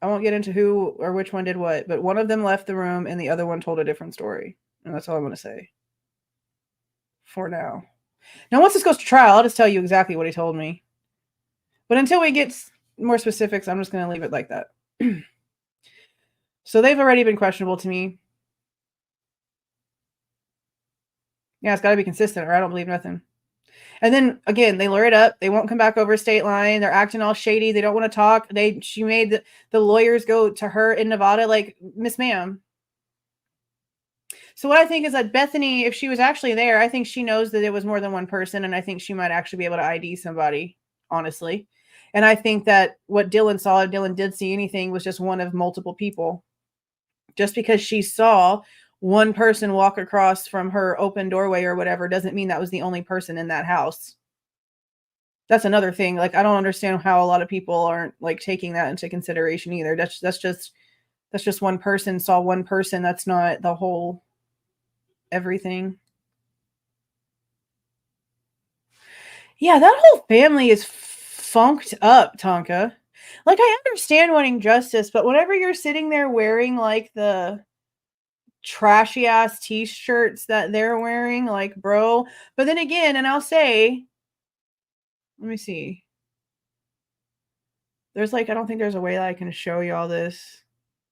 I won't get into who or which one did what, but one of them left the room and the other one told a different story. And that's all I'm going to say for now. Now, once this goes to trial, I'll just tell you exactly what he told me. But until we get more specifics, I'm just going to leave it like that. So they've already been questionable to me. Yeah, it's got to be consistent or I don't believe nothing. And then again, they lure it up. They won't come back over state line. They're acting all shady. They don't want to talk. She made the lawyers go to her in Nevada, like, Miss Ma'am. So what I think is that Bethany, if she was actually there, I think she knows that it was more than one person, and I think she might actually be able to ID somebody, honestly. And I think that what Dylan saw, if Dylan did see anything, was just one of multiple people. Just because she saw one person walk across from her open doorway or whatever doesn't mean that was the only person in that house. That's another thing. Like, I don't understand how a lot of people aren't like taking that into consideration either. That's just one person saw one person. That's not the whole everything. Yeah, that whole family is funked up, Tonka. Like, I understand wanting justice, but whenever you're sitting there wearing like the trashy ass t-shirts that they're wearing, like, bro. But then again, and I'll say, let me see. There's like, I don't think there's a way that I can show you all this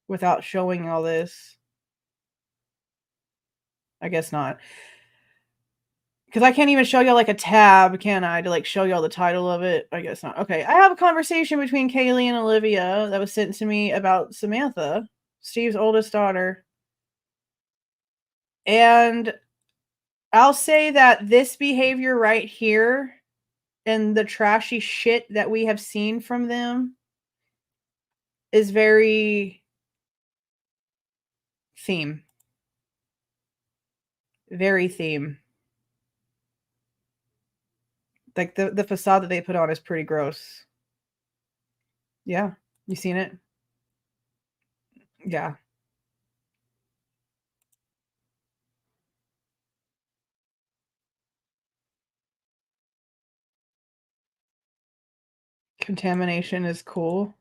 without showing all this. I guess not. Because I can't even show y'all like a tab, can I, to like show y'all the title of it? I guess not. Okay, I have a conversation between Kaylee and Olivia that was sent to me about Samantha, Steve's oldest daughter. And I'll say that this behavior right here and the trashy shit that we have seen from them is very Theme. Very theme. Like the facade that they put on is pretty gross. Yeah. You seen it? Yeah. Contamination is cool.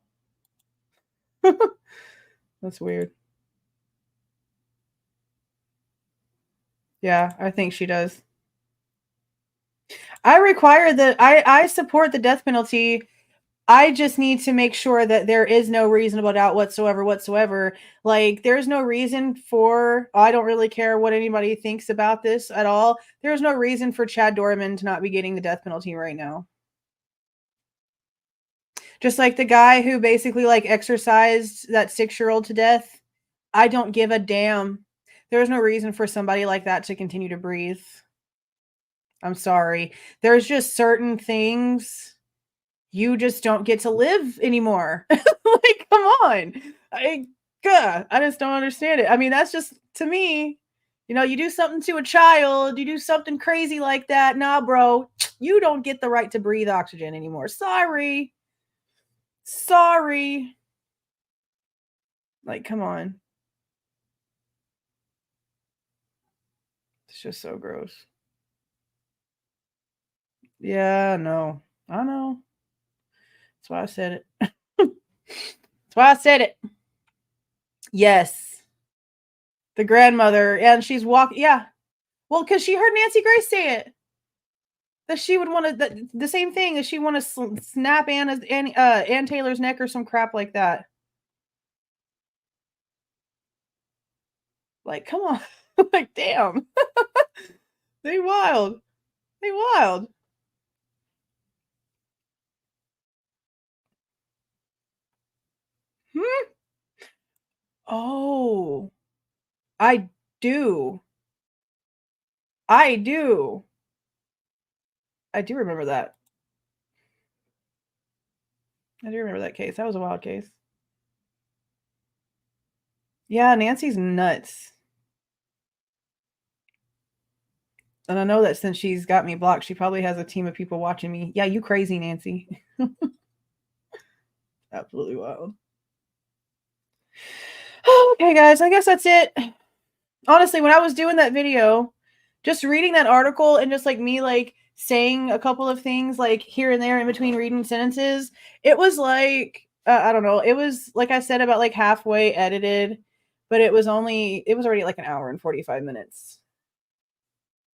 That's weird. Yeah, I think she does. I support the death penalty. I just need to make sure that there is no reasonable doubt whatsoever. Like, there's no reason for, I don't really care what anybody thinks about this at all. There's no reason for Chad Dorman to not be getting the death penalty right now. Just like the guy who basically like exercised that 6-year-old to death. I don't give a damn. There's no reason for somebody like that to continue to breathe. I'm sorry. There's just certain things you just don't get to live anymore. Like, come on. I just don't understand it. I mean, that's just, to me, you do something to a child, you do something crazy like that. Nah, bro, you don't get the right to breathe oxygen anymore. Sorry. Like, come on. It's just so gross. Yeah, no. I know. That's why I said it. That's why I said it. Yes. The grandmother, and she's walking. Yeah. Well, because she heard Nancy Grace say it. That she would want to, the same thing, that she want to snap Ann Taylor's neck or some crap like that. Like, come on. Like, damn. They wild. Hmm? Oh, I do. I do. I do remember that. I do remember that case. That was a wild case. Yeah, Nancy's nuts. And I know that since she's got me blocked, she probably has a team of people watching me. Yeah, you crazy, Nancy. Absolutely wild. Okay, guys, I guess that's it. Honestly, when I was doing that video, just reading that article and just like me like saying a couple of things like here and there in between reading sentences, it was like I don't know, it was like I said about like halfway edited, but it was already like an hour and 45 minutes.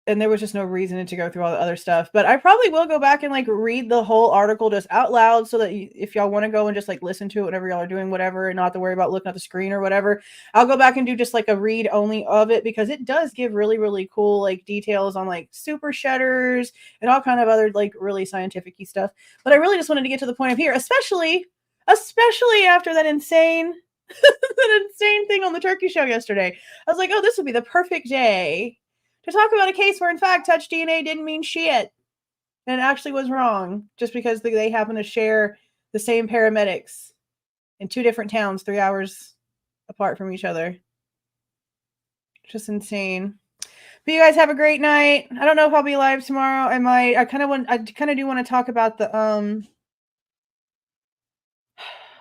And there was just no reason to go through all the other stuff. But I probably will go back and like read the whole article just out loud so that if y'all want to go and just like listen to it whenever y'all are doing whatever and not have to worry about looking at the screen or whatever, I'll go back and do just like a read only of it because it does give really, really cool like details on like super shutters and all kind of other like really scientific-y stuff. But I really just wanted to get to the point of here, especially after that insane that insane thing on the turkey show yesterday. I was like, oh, this would be the perfect day to talk about a case where, in fact, touch DNA didn't mean shit. And it actually was wrong just because they happen to share the same paramedics in 2 different towns 3 hours apart from each other. Just insane. But you guys have a great night. I don't know if I'll be live tomorrow. I kind of do want to talk about the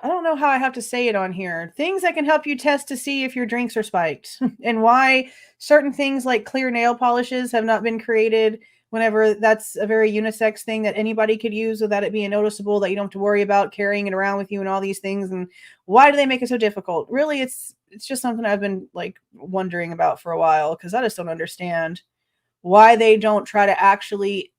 I don't know how I have to say it on here. Things that can help you test to see if your drinks are spiked and why certain things like clear nail polishes have not been created whenever that's a very unisex thing that anybody could use without it being noticeable, that you don't have to worry about carrying it around with you and all these things. And why do they make it so difficult? Really, it's just something I've been like wondering about for a while because I just don't understand why they don't try to actually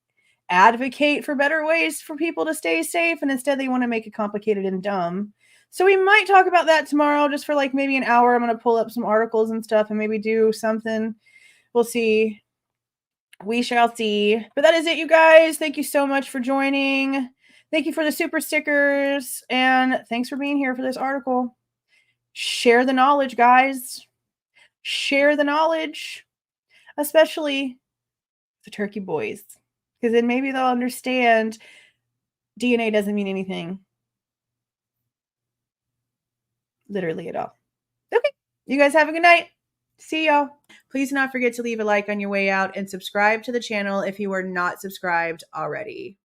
advocate for better ways for people to stay safe, and instead they want to make it complicated and dumb. So we might talk about that tomorrow just for like maybe an hour. I'm going to pull up some articles and stuff and maybe do something. We'll see. We shall see. But that is it, you guys. Thank you so much for joining. Thank you for the super stickers, and thanks for being here for this article. Share the knowledge, guys. Share the knowledge, especially the turkey boys, because then maybe they'll understand DNA doesn't mean anything. Literally at all. Okay. You guys have a good night. See y'all. Please do not forget to leave a like on your way out and subscribe to the channel if you are not subscribed already.